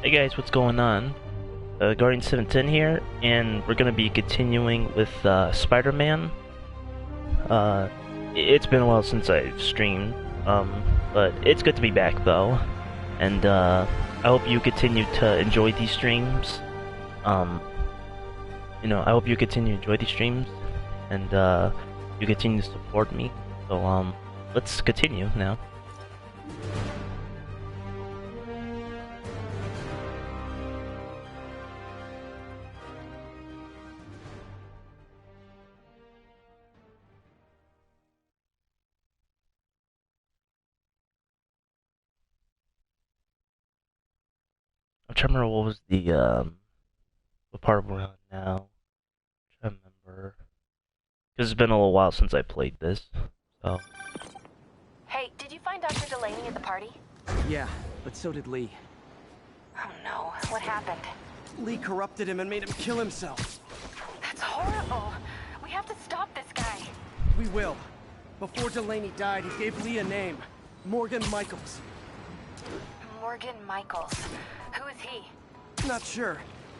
Hey guys, what's going on? Guardian 710 here, and we're gonna be continuing with Spider-Man. It's been a while since I've streamed, but it's good to be back though, and I hope you continue to enjoy these streams. I hope you continue to enjoy these streams, and you continue to support me. So let's continue now. I'm trying to remember what was the what part we're on now. I'm trying to remember, because it's been a little while since I played this. So. Hey, did you find Dr. Delaney at the party? Yeah, but so did Lee. Oh no, what happened? Lee corrupted him and made him kill himself. That's horrible. We have to stop this guy. We will. Before Delaney died, he gave Lee a name. Morgan Michaels. Morgan Michaels. Who is he? Not sure,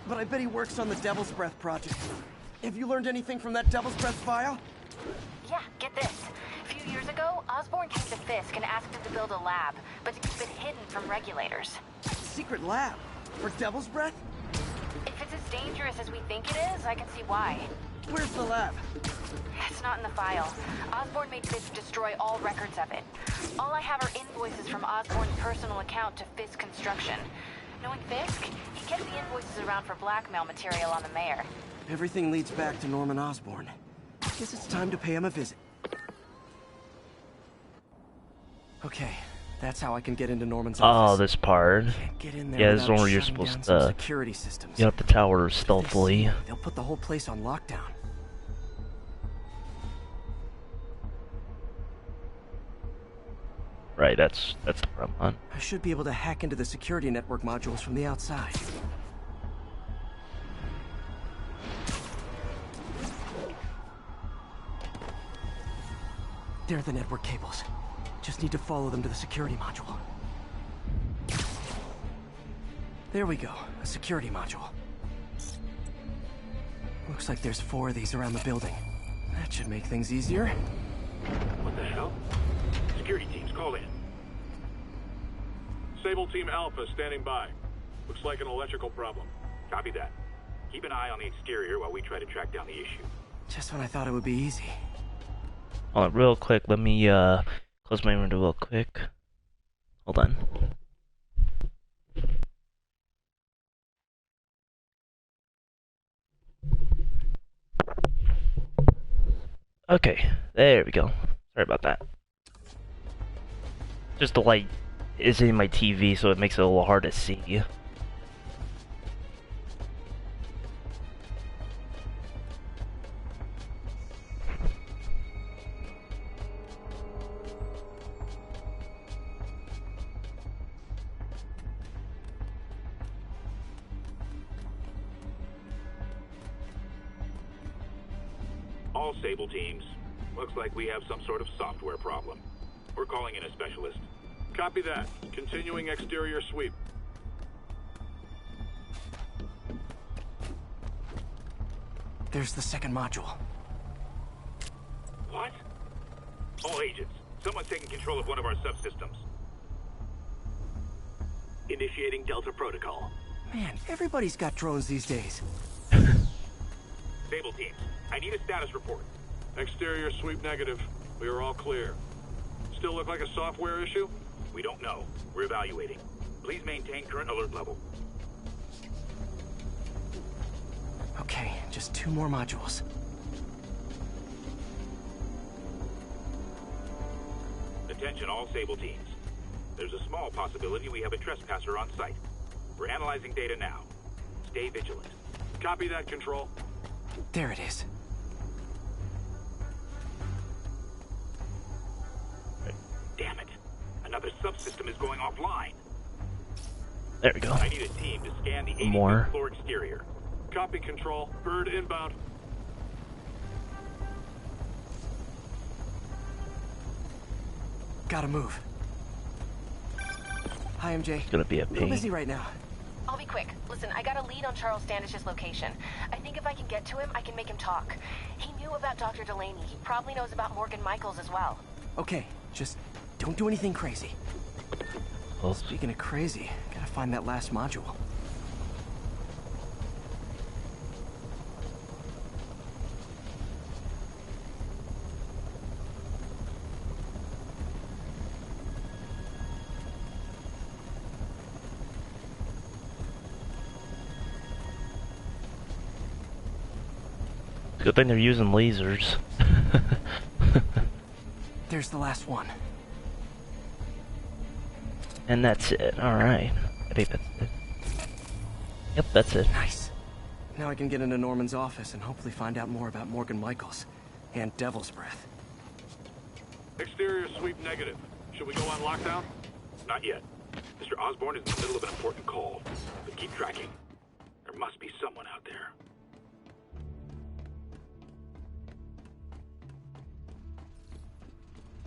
but I bet he works on the Devil's Breath project. Have you learned anything from that Devil's Breath file? Yeah, get this. A few years ago, Osborn came to Fisk and asked him to build a lab, but to keep it hidden from regulators. Secret lab? For Devil's Breath? If it's as dangerous as we think it is, I can see why. Where's the lab? It's not in the file. Osborn made Fisk destroy all records of it. All I have are invoices from Osborn's personal account to Fisk Construction. Knowing Fisk, he kept the invoices around for blackmail material on the mayor. Everything leads back to Norman Osborn. Guess it's time to pay him a visit. Okay, that's how I can get into Norman's office. Oh, this part. Can't get in there. Yeah, this is without where you're shutting supposed down some to security systems. get up the tower If they stealthily. see, they'll put the whole place on lockdown. Right, that's the problem, huh? I should be able to hack into the security network modules from the outside. There are the network cables. Just need to follow them to the security module. There we go, a security module. Looks like there's 4 of these around the building. That should make things easier. What the hell? Security teams, call in. Sable Team Alpha standing by. Looks like an electrical problem. Copy that. Keep an eye on the exterior while we try to track down the issue. Just when I thought it would be easy. Hold on, real quick, let me close my window real quick. Hold on. Okay, there we go. Sorry about that. Just the light is in my TV, so it makes it a little hard to see. All Sable teams. Looks like we have some sort of software problem. We're calling in a specialist. Copy that. Continuing exterior sweep. There's the second module. What? All agents, someone's taking control of one of our subsystems. Initiating Delta Protocol. Man, everybody's got drones these days. Sable teams, I need a status report. Exterior sweep negative. We are all clear. Still look like a software issue? We don't know. We're evaluating. Please maintain current alert level. Okay, just 2 more modules. Attention all Sable teams. There's a small possibility we have a trespasser on site. We're analyzing data now. Stay vigilant. Copy that, Control. There it is. Damn it. Another subsystem is going offline. There we go. I need a team to scan the 85th More. floor exterior. Copy, Control. Bird inbound. Gotta move. Hi, MJ. It's gonna be a A little pain. busy right now. I'll be Listen, I got a lead on Charles Standish's location. I think if I can get to him, I can make him talk. He knew about Dr. Delaney. He probably knows about Morgan Michaels as well. Okay, just don't do anything crazy. Well, Speaking of crazy, gotta find that last module. good thing they're using lasers. There's the last one. And that's it. Alright. I think that's it. Yep, that's it. Nice. Now I can get into Norman's office and hopefully find out more about Morgan Michaels and Devil's Breath. Exterior sweep negative. Should we go on lockdown? Not yet. Mr. Osborn is in the middle of an important call, but keep tracking. There must be someone out there.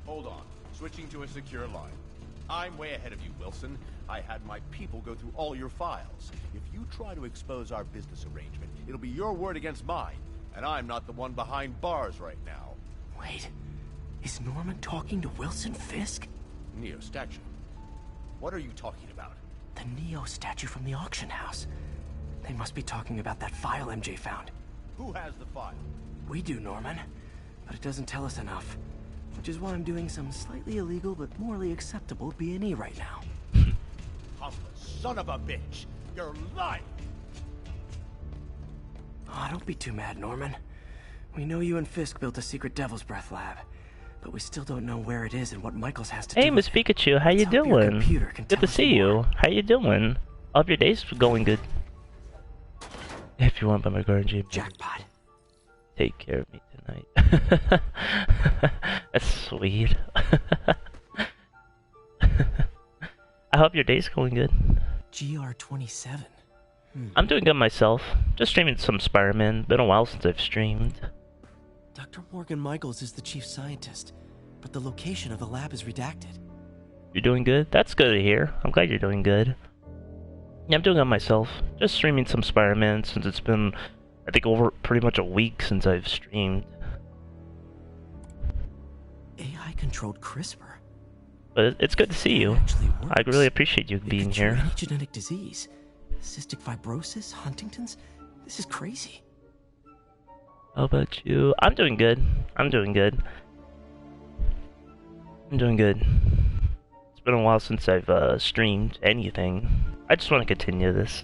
Hold on. Switching to a secure line. I'm way ahead of you, Wilson. I had my people go through all your files. If you try to expose our business arrangement, it'll be your word against mine. And I'm not the one behind bars right now. Wait, is Norman talking to Wilson Fisk? Neo statue. What are you talking about? The Neo statue from the auction house. They must be talking about that file MJ found. Who has the file? We do, Norman. But it doesn't tell us enough. Which is why I'm doing some slightly illegal but morally acceptable B&E right now. Hustler, son of a bitch! You're lying! Oh, don't be too mad, Norman. We know you and Fisk built a secret Devil's Breath lab, but we still don't know where it is and what Michaels has to do Hey, with Miss it. Pikachu, how you Let's hope your doing? computer can Good tell to us see more. you. How you doing? Hope your day's going good. If you want by my guardian, Jackpot. take care of me tonight. That's sweet. I hope your day's going good. GR27. I'm doing good myself. Just streaming some Spider-Man. Been a while since I've streamed. Dr. Morgan Michaels is the chief scientist, but the location of the lab is redacted. You're doing good? That's good to hear. I'm glad you're doing good. Yeah, I'm doing good myself. Just streaming some Spider-Man since it's been, I think, over pretty much a week since I've streamed. AI-controlled CRISPR. But it's good to see you. It actually I works. really appreciate you It being could cure here. any genetic disease. Cystic fibrosis, Huntington's. This is crazy. How about you? I'm doing good. I'm doing good. I'm doing good. It's been a while since I've streamed anything. I just want to continue this.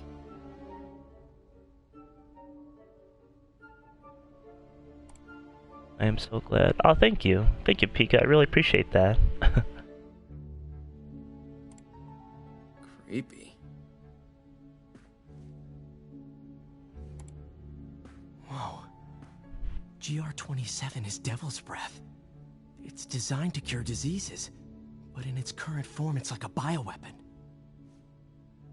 I am so glad. Oh, thank you. Thank you, Pika. I really appreciate that. Creepy. Whoa. GR27 is Devil's Breath. It's designed to cure diseases, but in its current form, it's like a bioweapon.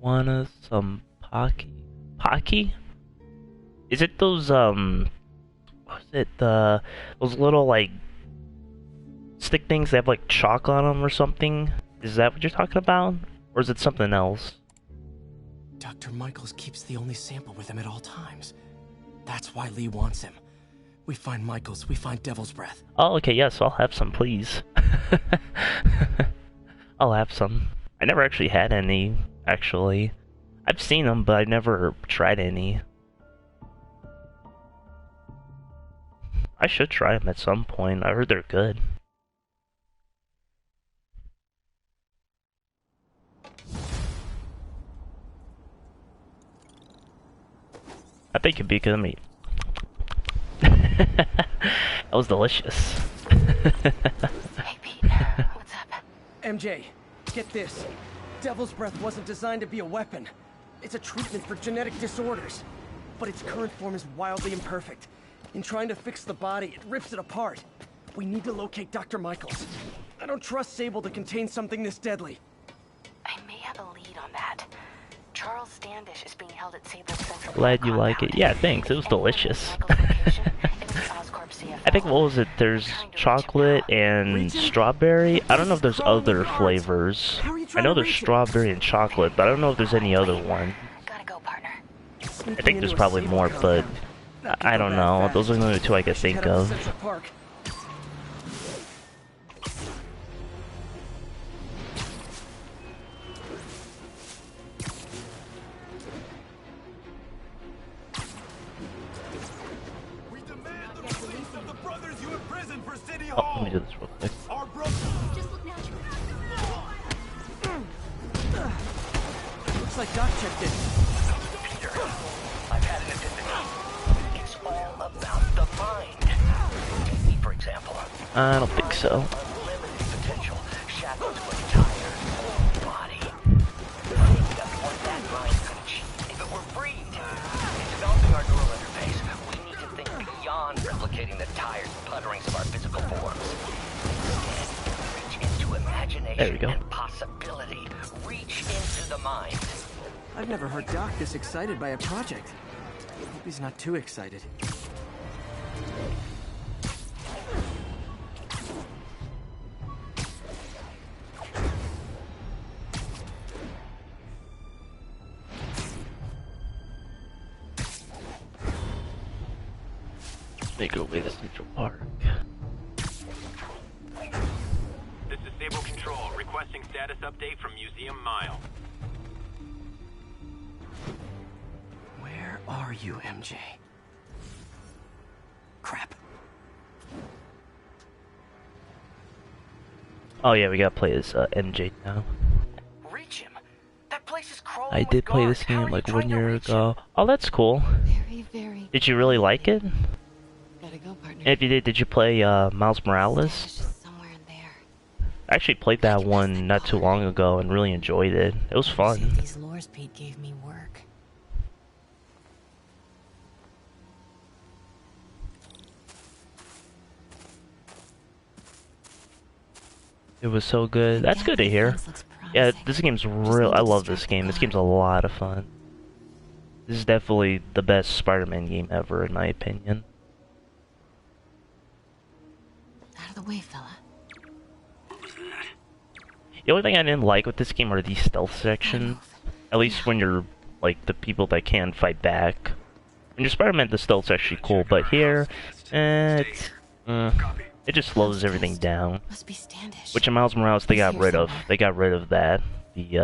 Wanna some Pocky? Pocky? Is it those, what's it, those little, like, stick things that have, like, chalk on them or something? Is that what you're talking about? Or is it something else? Dr. Michaels keeps the only sample with him at all times. That's why Lee wants him. We find Michaels, we find Devil's Breath. Oh, okay, yes, I'll have some, please. I'll have some. I never actually had any, actually. I've seen them, but I never tried any. I should try them at some point. I heard they're good. I think it'd be good to meet. That was delicious. Hey, Pete. What's up? MJ, get this. Devil's Breath wasn't designed to be a weapon. It's a treatment for genetic disorders. But its current form is wildly imperfect. In trying to fix the body, it rips it apart. We need to locate Dr. Michaels. I don't trust Sable to contain something this deadly. I may have a lead on that. Charles Standish is being held at Sable's Central Glad Park you like it. compound. Yeah, thanks. It was Anyone with delicious. Michael's location, it'll be Oscorp CFO. I think, what was it? There's chocolate and strawberry. I don't know if there's other flavors. I know there's strawberry and chocolate, but I don't know if there's any other one. Gotta go, partner. I think there's probably more, but I don't know. Those are the only two I could think of. Oh, let me do this real quick. Looks like Doc checked in. Peter, I've had an epiphany. It's all about the mind. Take me, for example. I don't think so. Unlimited potential, shackled to a tired, old body. Think of what that mind could achieve if it were freed. In developing our neural interface, we need to think beyond replicating the tired putterings of our physical forms. Instead, reach into imagination and possibility. Reach into the mind. I've never heard Doc this excited by a project. Hope he's not too excited. Make our way to Central Park. This is Sable Control, requesting status update from Museum Mile. Where are you, MJ? Crap. Oh yeah, we gotta play as MJ now. Reach him. That place is crawling I did play this game like 1 year ago. Oh, that's cool. Very. Did you really like it? Gotta go, partner. And if you did you play Miles Morales? Somewhere in there. I actually played that one not too long ago and really enjoyed it. It was fun. These lures Pete gave me work. It was so good. That's good to hear. Yeah, this game's real. I love this game. This game's a lot of fun. This is definitely the best Spider-Man game ever, in my opinion. Out of the way, fella. The only thing I didn't like with this game are these stealth sections. At least when you're, like, the people that can fight back. When you're Spider-Man, the stealth's actually cool, but here, it just slows everything down. Must be Standish. Which in Miles Morales they got rid of. They got rid of that. The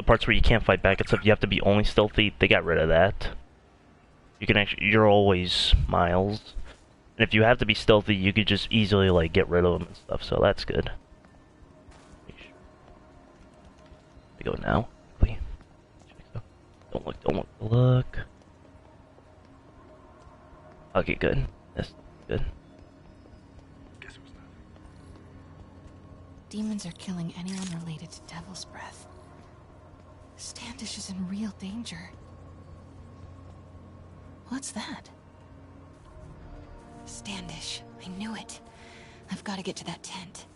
parts where you can't fight back and stuff, you have to be only stealthy. They got rid of that. You can actually, you're always Miles. And if you have to be stealthy, you could just easily like get rid of them and stuff. So that's good. I go now. Please. Don't look. Don't look. Okay, good. That's good. Demons are killing anyone related to Devil's Breath. Standish is in real danger. What's that? Standish. I knew it. I've got to get to that tent.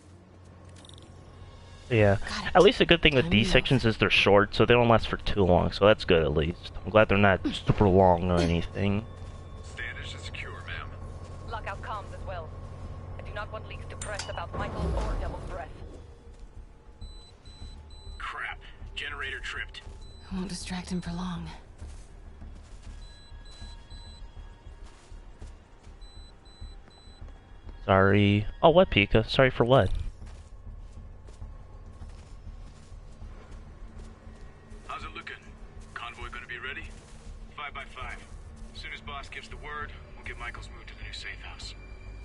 Yeah. At least the good thing with these sections is they're short, so they don't last for too long, so that's good at least. I'm glad they're not super long or anything. Standish is secure, ma'am. Lockout comms as well. I do not want leaks to press about Michael or Devil's Breath. Crap. Generator tripped. I won't distract him for long. Sorry. Oh, what, Pika? Sorry for what? How's it looking? Convoy gonna be ready? 5 by 5. As soon as boss gives the word, we'll get Michael's moved to the new safe house.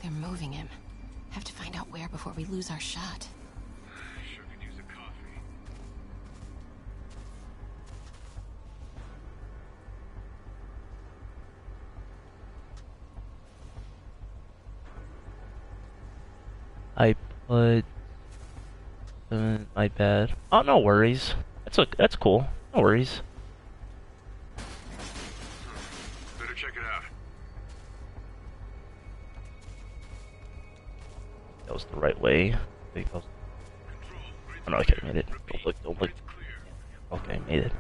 They're moving him. Have to find out where before we lose our shot. Sure could use a coffee. I put my bad. Oh, no worries. That's cool. No worries. Better check it out. That was the right way. Oh no, okay, I made it. Don't look, don't look. Okay, I made it.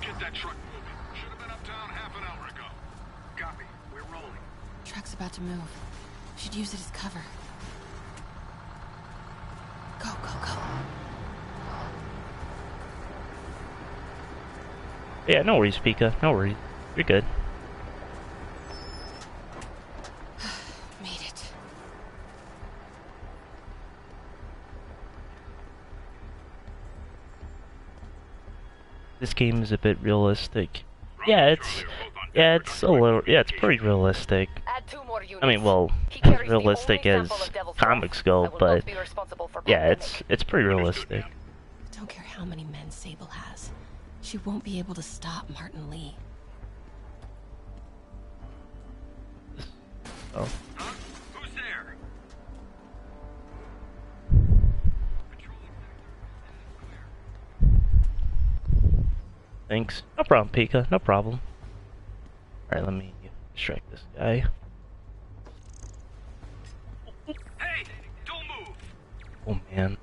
Get that truck moving. Should have been uptown half an hour ago. Copy. We're rolling. Truck's about to move. Should use it as cover. Go, go, go. Yeah, no worries, Pika. No worries. You're good. Made it. This game is a bit realistic. Yeah, it's a little, yeah, it's pretty realistic. Add 2 more units. I mean, well, He carries the realistic only as sample of Devil's comics Breath. go, I will but not be responsible for yeah, pandemic. it's pretty realistic. Don't care how many men Sable has. She won't be able to stop Martin Lee. Oh. Huh? Who's there? Thanks. No problem, Pika. No problem. Alright, let me distract this guy. Hey! Don't move! Oh man.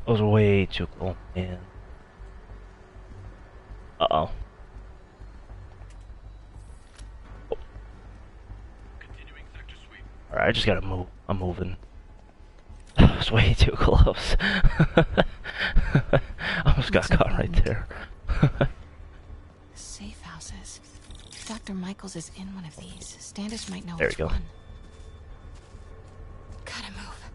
That was way too cool, man. Uh-oh. Continuing sector sweep. Alright, I just gotta move. I'm moving. That was way too close. Almost got caught right there. Safe houses. If Dr. Michaels is in one of these, Standish might know There which we go. one. Gotta move.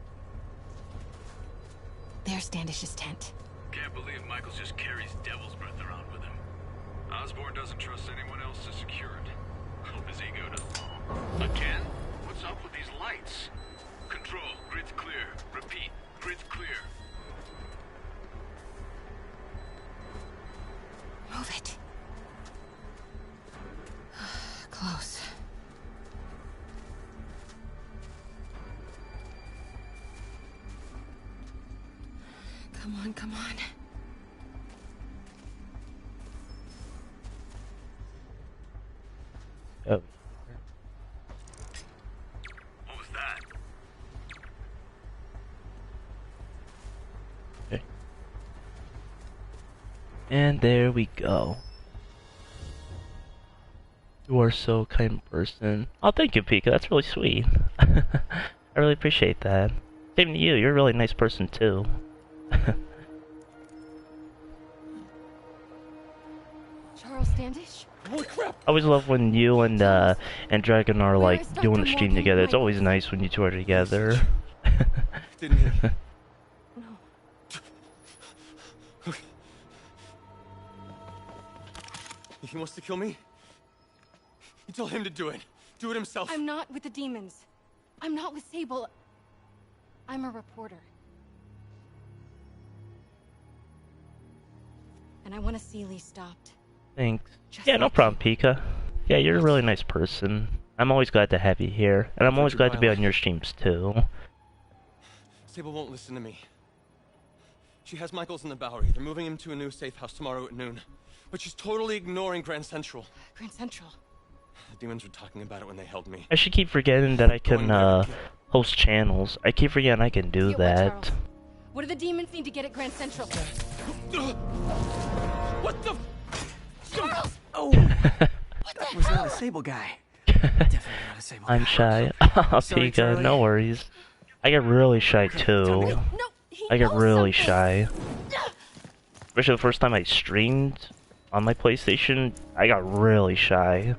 There's Standish's tent. Can't believe Michaels just carries Devil's Breath around with him. Osborn doesn't trust anyone else to secure it. Hope his ego doesn't. Again? What's up with these lights? Control, grid's clear. Repeat, grid's clear. Move it. Close. Come on, come on. Oh. What was that? Okay. And there we go. You are so kind person. Oh, thank you, Pika. That's really sweet. I really appreciate that. Same to you. You're a really nice person too. Charles Standish? Holy crap! I always love when you and Dragon are Where like is doing Dr. the stream Morgan together. It's Michaels? always nice when you two are together. Didn't he? No. He wants to kill me? You tell him to do it. Do it himself. I'm not with the demons. I'm not with Sable. I'm a reporter. And I want to see Lee stopped. Thanks. Just Yeah, no like problem, Pika. Yeah, you're a really nice person. I'm always glad to have you here, and I'm always glad to be on your streams too. Sable won't listen to me. She has Michaels in the Bowery. They're moving him to a new safe house tomorrow at noon. But she's totally ignoring Grand Central. Grand Central. The demons were talking about it when they held me. I should keep forgetting that I can host channels. I keep forgetting I can do Get what, that. Charles? What do the demons need to get at Grand Central? What the? Charles! Oh! That was not a Sable guy. Definitely not a Sable guy. I'm shy. Oh, Sorry, Pika, Charlie. no worries. I get really shy too. No, he I get knows really something. shy. Especially the first time I streamed on my PlayStation, I got really shy.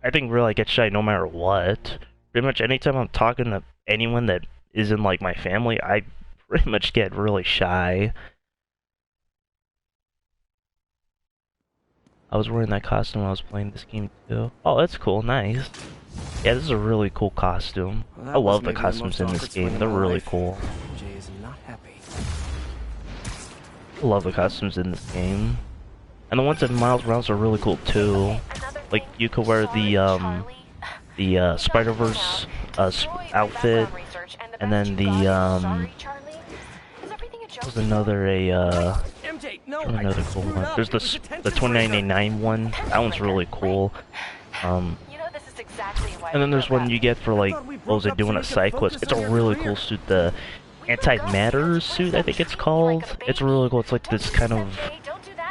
I think really I get shy no matter what. Pretty much anytime I'm talking to anyone that isn't like my family, I pretty much get really shy. I was wearing that costume when I was playing this game too. Oh, that's cool, nice. Yeah, this is a really cool costume. Well, I that was love the maybe the costumes most in this awkward swing game, of they're my really life. cool. Jay is not happy. I love the costumes in this game. And the ones in Miles Morales are really cool too. Like, you could wear the Spider-Verse outfit, and then the there's another MJ, no, another cool one. There's the 2099 one. That one's really cool. You know this is exactly why And then we there's go one back. you get for like those that doing a side quest. It's a really cool suit. The anti-matter suit, I think it's called. It's really cool. It's like this kind of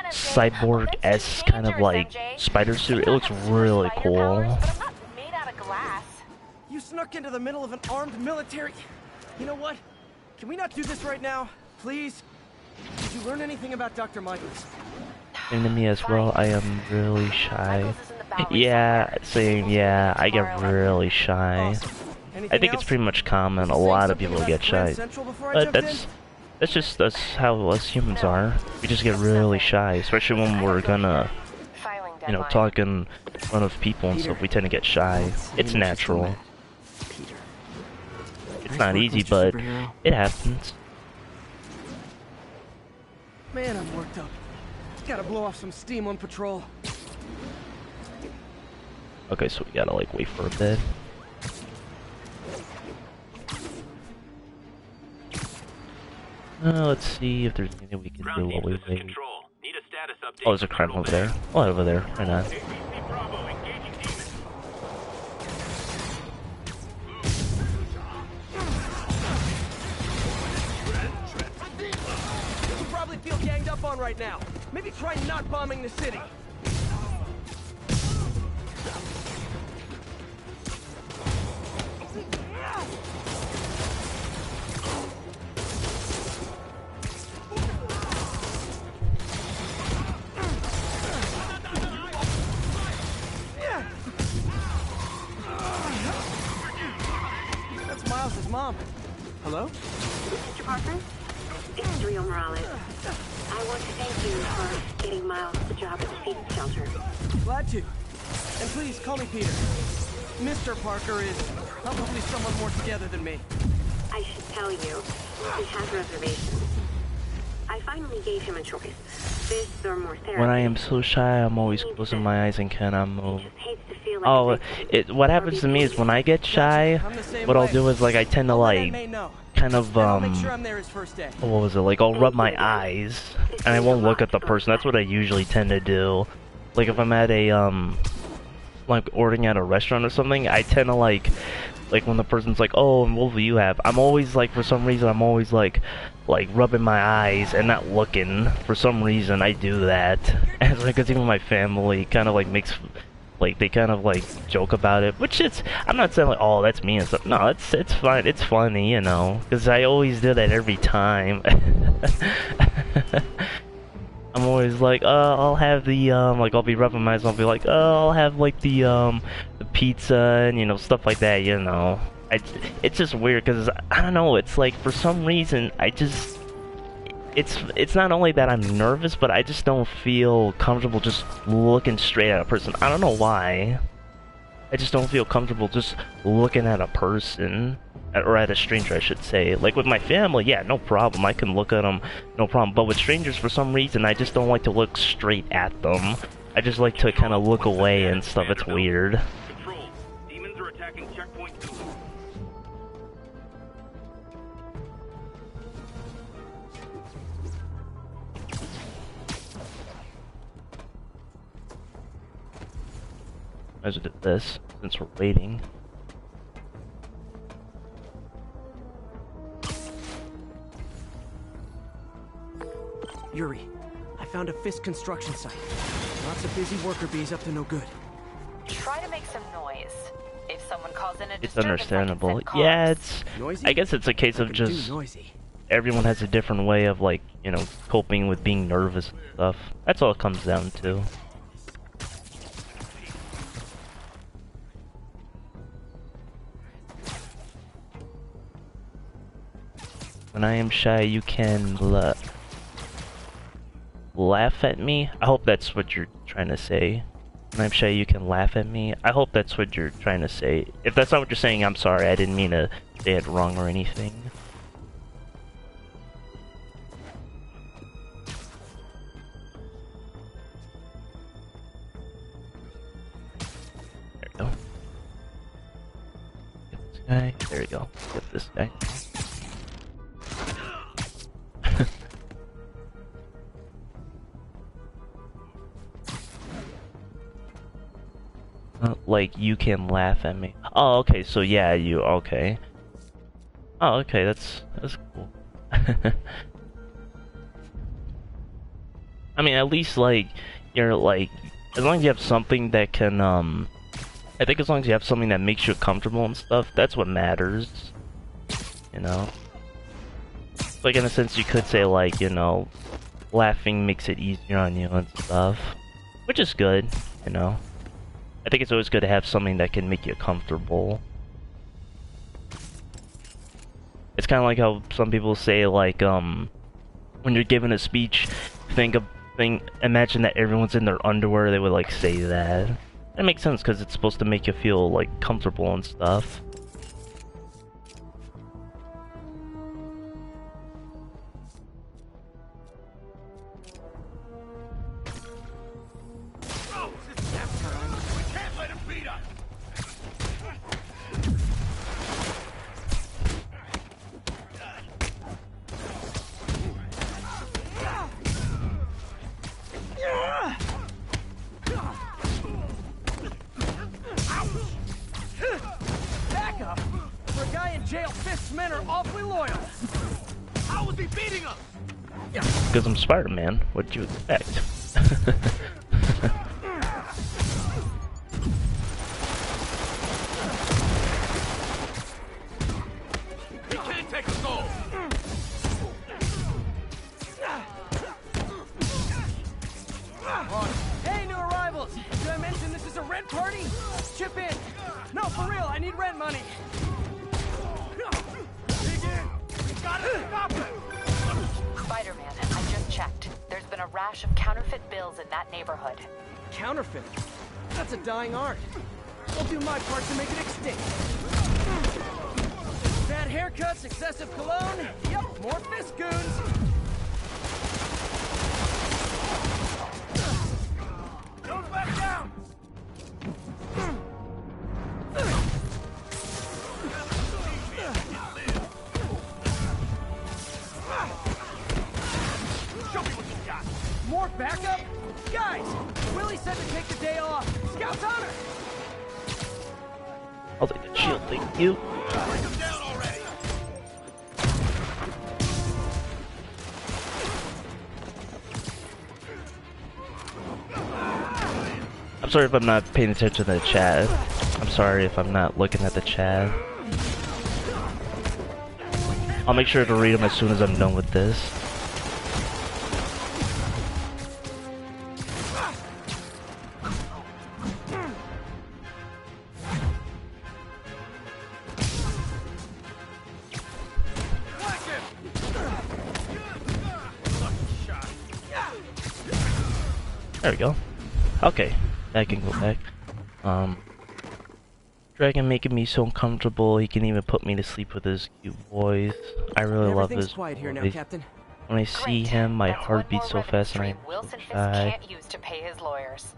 cyborg-esque kind of like spider suit. It looks really cool. You snuck into the middle of an armed military... You know what? Can we not do this right now? Please? Did you learn anything about Dr. Michaels? And to me as well, I am really shy. Yeah, same, yeah, I get really shy. I think it's pretty much common, a lot of people get shy. But that's how us humans are. We just get really shy, especially when we're gonna, you know, talk in front of people and stuff, we tend to get shy. It's natural. It's not easy, but it happens. Man, I'm worked up. Gotta blow off some steam on patrol. Okay, so we gotta like wait for a bit. Let's see if there's anything we can do while we wait. Oh, there's a crime over there. Oh, over there. Why not? You probably feel ganged up on right now. Maybe try not bombing the city. That's Miles' mom. Hello? Mr. Parker? It's Rio Morales. I want to thank you for getting Miles the job at the feeding shelter. Glad to. And please, call me Peter. Mr. Parker is probably someone more together than me. I should tell you, he has reservations. I finally gave him a choice. This or more therapy. When I am so shy, I'm always closing my eyes and cannot move. Like oh, what happens to me is when I get shy, what I'll do is like I tend to like kind of what was it, like I'll rub my eyes and I won't look at the person. That's what I usually tend to do. Like if I'm at a like ordering at a restaurant or something, I tend to like when the person's like, oh, and what will you have? I'm always like, for some reason, I'm always like rubbing my eyes and not looking. For some reason, I do that. And it's like, cause even my family kind of like makes, like they kind of like joke about it, which it's, I'm not saying like, oh, that's me and stuff. No, it's fine. It's funny, you know, cause I always do that every time. I'm always like, I'll have the, like, I'll be rubbing my eyes, I'll be like, I'll have, like, the pizza, and, you know, stuff like that, you know. It's just weird, because, I don't know, it's like, for some reason, I just, it's not only that I'm nervous, but I just don't feel comfortable just looking straight at a person. I don't know why. I just don't feel comfortable just looking at a person. Or at a stranger, I should say. Like with my family, yeah, no problem. I can look at them, no problem. But with strangers, for some reason, I just don't like to look straight at them. I just like to kind of look away and stuff. It's weird. Control. Demons are attacking checkpoint 2. Might as well do this since we're waiting. Yuri, I found a Fisk construction site. Lots of busy worker bees up to no good. Try to make some noise. If someone calls in a It's disturbance, understandable. Yeah, it's... Noisy? I guess it's a case of just... Everyone has a different way of, like, you know, coping with being nervous and stuff. That's all it comes down to. When I am shy, you can laugh at me. I hope that's what you're trying to say. When I'm shy, you can laugh at me. I hope that's what you're trying to say. If that's not what you're saying, I'm sorry. I didn't mean to say it wrong or anything. There we go. Get this guy. There we go. Get this guy. Like, you can laugh at me. Oh, okay, so yeah, you, okay. Oh, okay, that's cool. I mean, at least, like, you're, like, as long as you have something that can, I think as long as you have something that makes you comfortable and stuff, that's what matters. You know? Like, in a sense, you could say, like, you know, laughing makes it easier on you and stuff. Which is good, you know? I think it's always good to have something that can make you comfortable. It's kind of like how some people say, like, when you're giving a speech, imagine that everyone's in their underwear, they would, like, say that. That makes sense, because it's supposed to make you feel, like, comfortable and stuff. Because I'm Spider-Man, what did you expect? He can't take us all. Hey, new arrivals! Did I mention this is a rent party? Chip in! No, for real, I need rent money! Dig in! We gotta stop it! Spider-Man, I just checked. There's been a rash of counterfeit bills in that neighborhood. Counterfeit? That's a dying art. I'll do my part to make it extinct. Bad haircuts, excessive cologne. Yep, more fist goons. Don't back down. Show me what you got. More backup? Guys, Willie said to take the day off. Scout's honor. I'll take the shield, thank you. Break him down already. I'm sorry if I'm not paying attention to the chat. I'm sorry if I'm not looking at the chat. I'll make sure to read them as soon as I'm done with this. There we go. Okay, I can go back. Dragon making me so uncomfortable, he can even put me to sleep with his cute voice. I really love his quiet here now, voice. Captain. When I see him, my heart beats so fast and I'm Wilson so shy. can't use to pay his lawyers.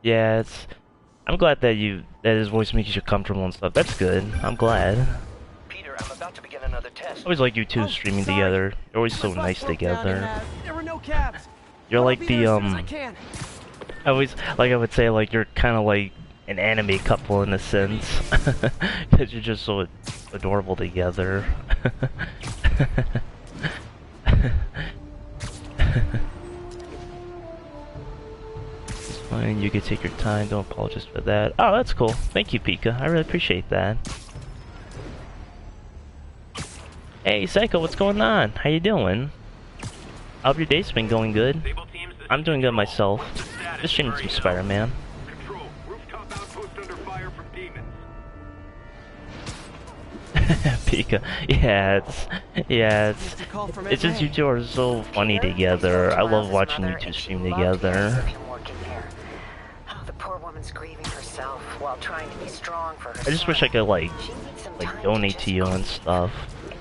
Yeah, I'm glad that his voice makes you comfortable and stuff. That's good. I'm glad. Peter, I'm about to begin another test. I always like you two streaming together. You're always so nice together. There were no cabs. You're like the I always, like I would say, like you're kind of like an anime couple in a sense, because you're just so adorable together. It's fine. You can take your time. Don't apologize for that. Oh, that's cool. Thank you, Pika. I really appreciate that. Hey, Psycho, what's going on? How you doing? I hope your day's been going good. I'm doing good myself. Just streaming some Spider-Man. Control, rooftop outpost under fire from demons. Pika. It's just you two are so funny together. I love watching you two stream together. The poor woman's grieving herself while trying to be strong for her. I just wish I could like donate to you and stuff.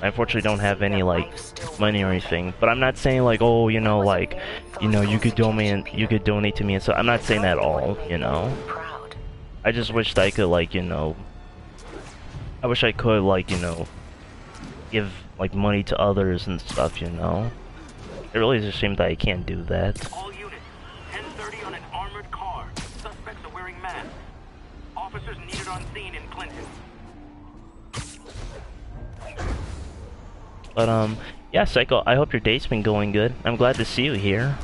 I unfortunately don't have any like money or anything, but I'm not saying like, oh, you know, like, you know, you could donate to me and so I'm not saying that at all, you know. I just wish that I could like, you know, I wish I could like, you know, give like money to others and stuff, you know. It really is a shame that I can't do that. All units, 10:30 on an armored car. Suspects are wearing masks. Officers needed on scene in Clinton. But yeah, Psycho, I hope your day's been going good. I'm glad to see you here.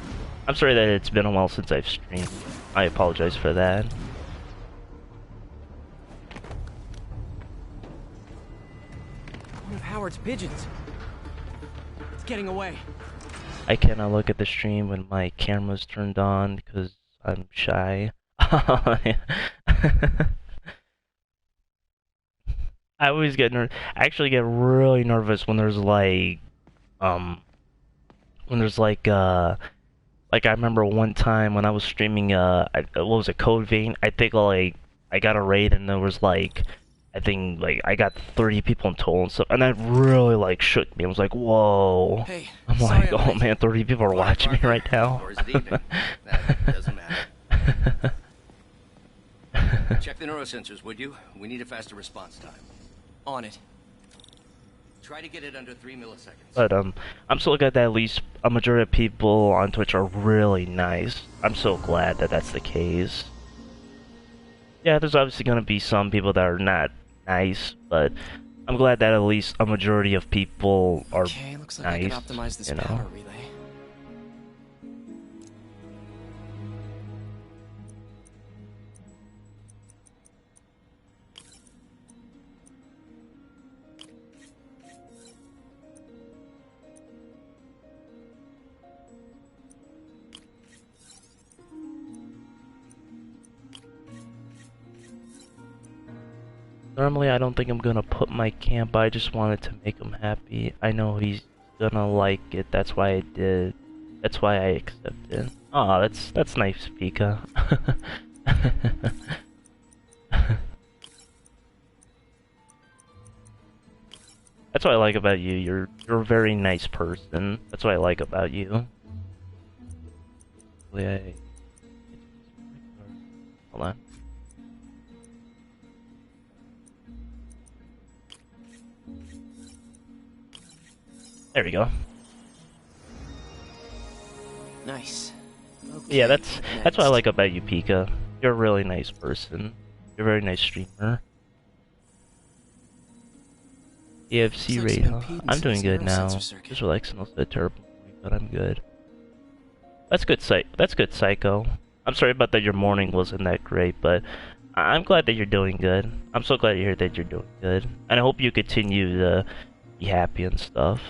I'm sorry that it's been a while since I've streamed. I apologize for that. One of Howard's pigeons. It's getting away. I cannot look at the stream when my camera's turned on because I'm shy. I always get I actually get really nervous when there's like like I remember one time when I was streaming what was it, Code Vein? I think like I got a raid and there was like I think like I got 30 people in total and stuff, and that really like shook me. I was like, whoa. Hey, I'm like, oh man, 30 people are watching me right now. Or is it evening? That doesn't matter. Check the neurosensors, would you? We need a faster response time. On it. Try to get it under 3 milliseconds. But I'm so glad that at least a majority of people on Twitch are really nice. I'm so glad that that's the case. Yeah, there's obviously gonna be some people that are not nice, but I'm glad that at least a majority of people are Okay, looks like nice. I can optimize this you know? power relay. Normally, I don't think I'm gonna put my camp, but I just wanted to make him happy. I know he's gonna like it. That's why I did. That's why I accepted. Aw, that's nice, Pika. That's what I like about you. You're a very nice person. That's what I like about you. Hold on. There we go. Nice. Okay, Yeah, that's what I like about you, Pika. You're a really nice person. You're a very nice streamer. EFC Looks like rate, some huh? impedance I'm in doing this good now. neurosensor circuit. Just relaxing a bit terrible, but I'm good. That's good, Psycho. I'm sorry about that. Your morning wasn't that great, but I'm glad that you're doing good. I'm so glad to hear that you're doing good, and I hope you continue to be happy and stuff.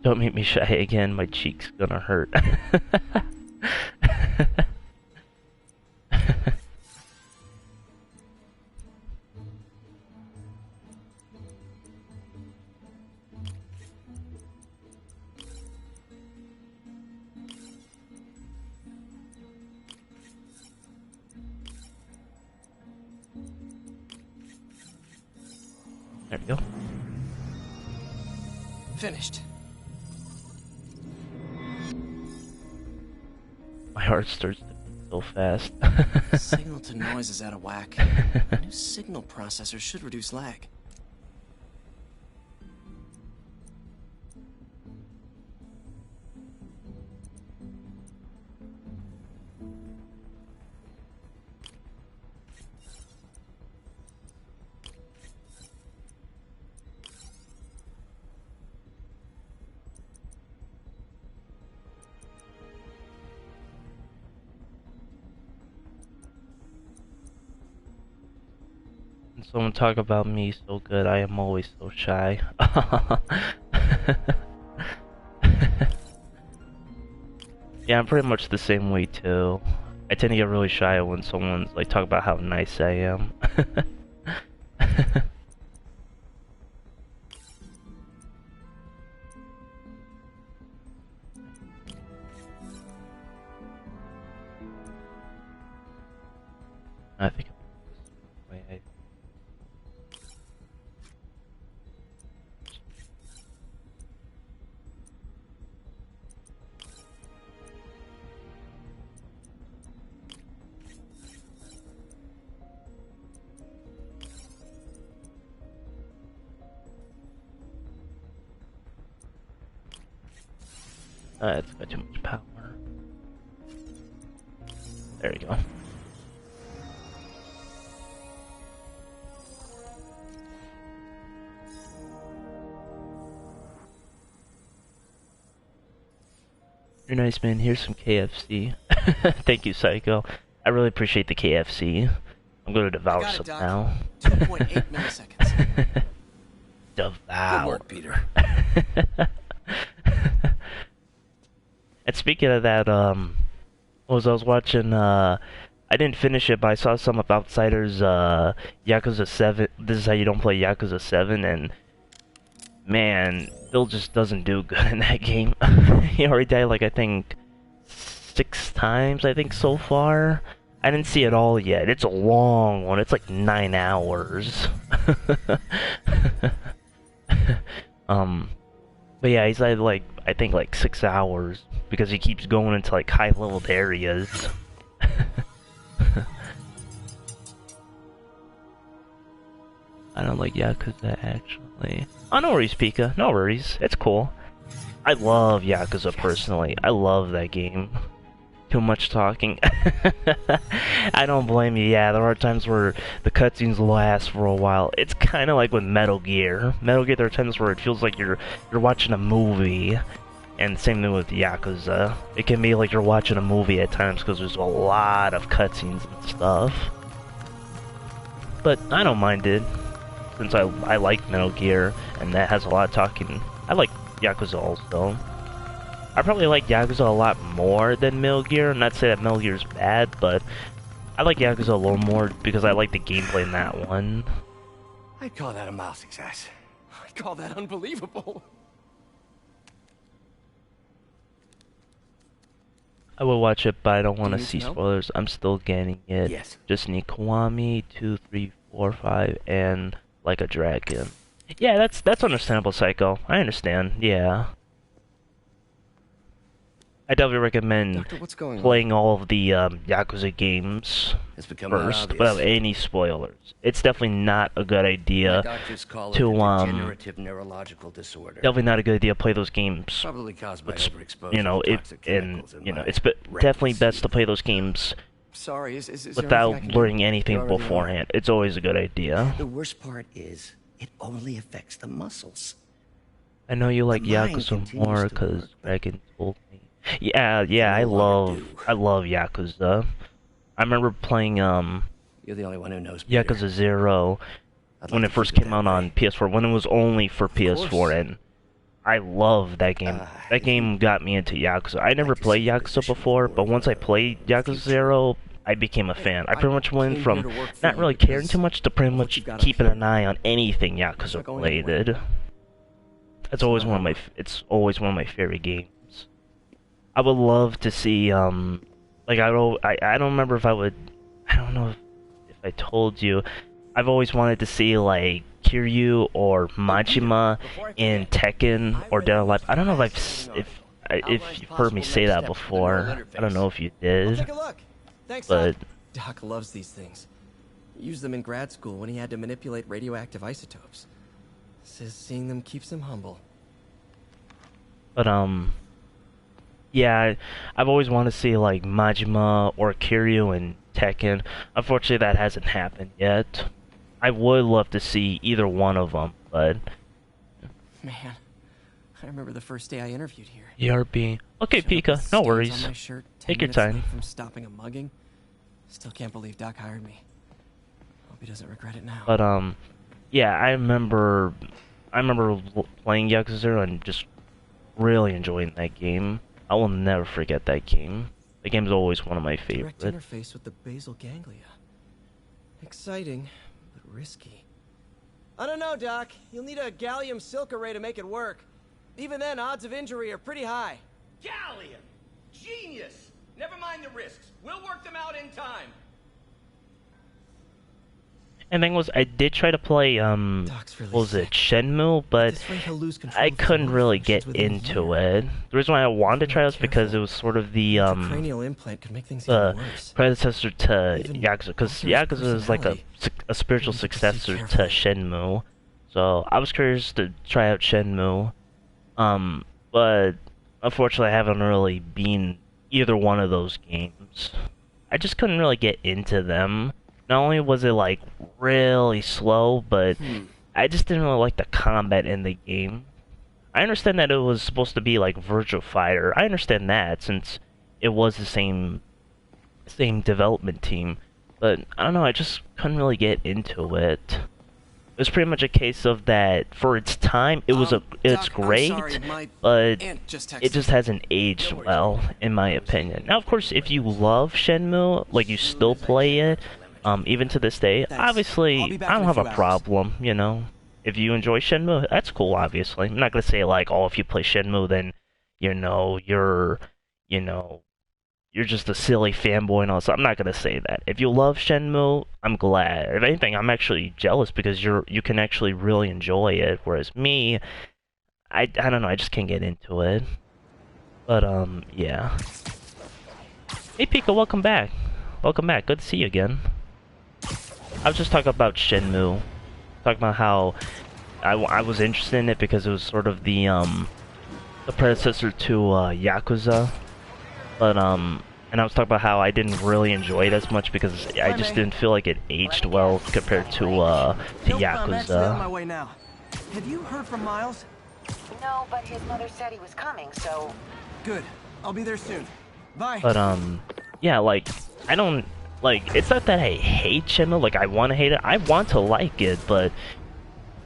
Don't make me shy again. My cheek's gonna hurt. There we go. Finished. My heart starts to beat so fast. Signal to noise is out of whack. A new signal processor should reduce lag. When someone talk about me so good, I am always so shy. Yeah, I'm pretty much the same way too. I tend to get really shy when someone's like talk about how nice I am. I think wait, it's got too much power. There you go. You're nice, man. Here's some KFC. Thank you, Psycho. I really appreciate the KFC. I'm going to devour some now. 2.8 milliseconds. Devour. Good work, Peter. And speaking of that, I was watching, I didn't finish it, but I saw some of Outsiders, Yakuza 7. This is how you don't play Yakuza 7, and man, Phil just doesn't do good in that game. He already died, like, I think 6 times, I think, so far. I didn't see it all yet. It's a long one. It's like 9 hours. But yeah, he's like, I think like 6 hours because he keeps going into like high-leveled areas. I don't like Yakuza actually. Oh, no worries, Pika. No worries. It's cool. I love Yakuza personally. I love that game. Too much talking. I don't blame you. Yeah, there are times where the cutscenes last for a while. It's kind of like with Metal Gear. Metal Gear, there are times where it feels like you're watching a movie, and same thing with Yakuza. It can be like you're watching a movie at times because there's a lot of cutscenes and stuff. But I don't mind it, since I like Metal Gear, and that has a lot of talking. I like Yakuza also. I probably like Yakuza a lot more than Metal Gear. Not to say that Metal Gear is bad, but I like Yakuza a little more because I like the gameplay in that one. I'd call that a mild success. I call that unbelievable. I will watch it, but I don't want to see spoilers. I'm still getting it. Yes. Just need Kiwami, 2, 3, 4, 5, and Like a Dragon. Yeah, that's understandable, Psycho. I understand. Yeah. I definitely recommend Doctor, playing all of the Yakuza games first, without any spoilers. It's definitely not a good idea to neurological disorder. definitely not a good idea to play those games. Probably caused by Which, overexposure you know, to it toxic and chemicals in you know, my it's definitely best to play those games Sorry, is there without anything I can learning do? anything You're already beforehand. It's always a good idea. The worst part is, it only affects the muscles. I know you like The mind Yakuza continues more to because work. Dragon told me. Yeah, I love Yakuza. I remember playing You're the only one who knows, Peter. Yakuza 0 I'd when like it to first keep it came that out on way. PS4, when it was only for PS4, and I love that game. That game got me into Yakuza. I never played Yakuza before, but once I played Yakuza 0, I became a fan. I pretty much went from not really caring too much to pretty much keeping an eye on anything Yakuza related. It's always one of my favorite games. I would love to see like I don't remember if I don't know if I told you, I've always wanted to see like Kiryu or Majima in Tekken or Dead or Alive. I don't know if you've heard me say that before. I don't know if you did. Take a look. Thanks, But Doc loves these things. Used them in grad school when he had to manipulate radioactive isotopes. Says seeing them keeps him humble. But yeah, I've always wanted to see like Majima or Kiryu in Tekken. Unfortunately, that hasn't happened yet. I would love to see either one of them, but Man, I remember the first day I interviewed here. ERB. Okay, Showed up with Pika, no stains worries. on my shirt 10 Take your minutes time. late from stopping a mugging. Still can't believe Doc hired me. Hope he doesn't regret it now. But yeah, I remember playing Yakuza 0 and just really enjoying that game. I will never forget that game. The game's always one of my Direct favorites. interface with the basal ganglia. Exciting, but risky. I don't know, Doc. You'll need a gallium silk array to make it work. Even then, odds of injury are pretty high. Gallium! Genius! Never mind the risks. We'll work them out in time. And thing was, I did try to play Doc's really what was it, sick. Shenmue, but This way he'll lose control I of his couldn't motor really functions get within a into year. it. The reason why I wanted to try it was because Careful. it was sort of the Intracranial implant could make things even worse. predecessor to Even Yakuza, because alter his Yakuza is like personality. a spiritual You need to proceed successor to carefully. Shenmue. So I was curious to try out Shenmue, but unfortunately I haven't really been either one of those games. I just couldn't really get into them. Not only was it like really slow, but I just didn't really like the combat in the game. I understand that it was supposed to be like Virtua Fighter. I understand that since it was the same development team, but I don't know. I just couldn't really get into it. It was pretty much a case of that for its time. It's Doc, great, sorry, my but aunt just it just texted. hasn't aged well, in my opinion. Now, of course, if you love Shenmue, like you still play it, even to this day, Thanks. I'll obviously be back I in don't a have few a problem. You know, if you enjoy Shenmue, that's cool. Obviously, I'm not gonna say like, oh, if you play Shenmue, then you know you're just a silly fanboy and all that. I'm not gonna say that. If you love Shenmue, I'm glad. If anything, I'm actually jealous because you can actually really enjoy it. Whereas me, I don't know, I just can't get into it. But yeah. Hey Pika, welcome back. Welcome back. Good to see you again. I was just talking about Shenmue. Talking about how I was interested in it because it was sort of the predecessor to Yakuza. But and I was talking about how I didn't really enjoy it as much because I just didn't feel like it aged well compared to Nope, I'm actually on my Yakuza. way now. Have you heard from Miles? No, but his mother said he was coming, so... Good. I'll be there soon. Bye. But yeah, like I don't like. It's not that I hate Shenmue. Like I want to hate it. I want to like it, but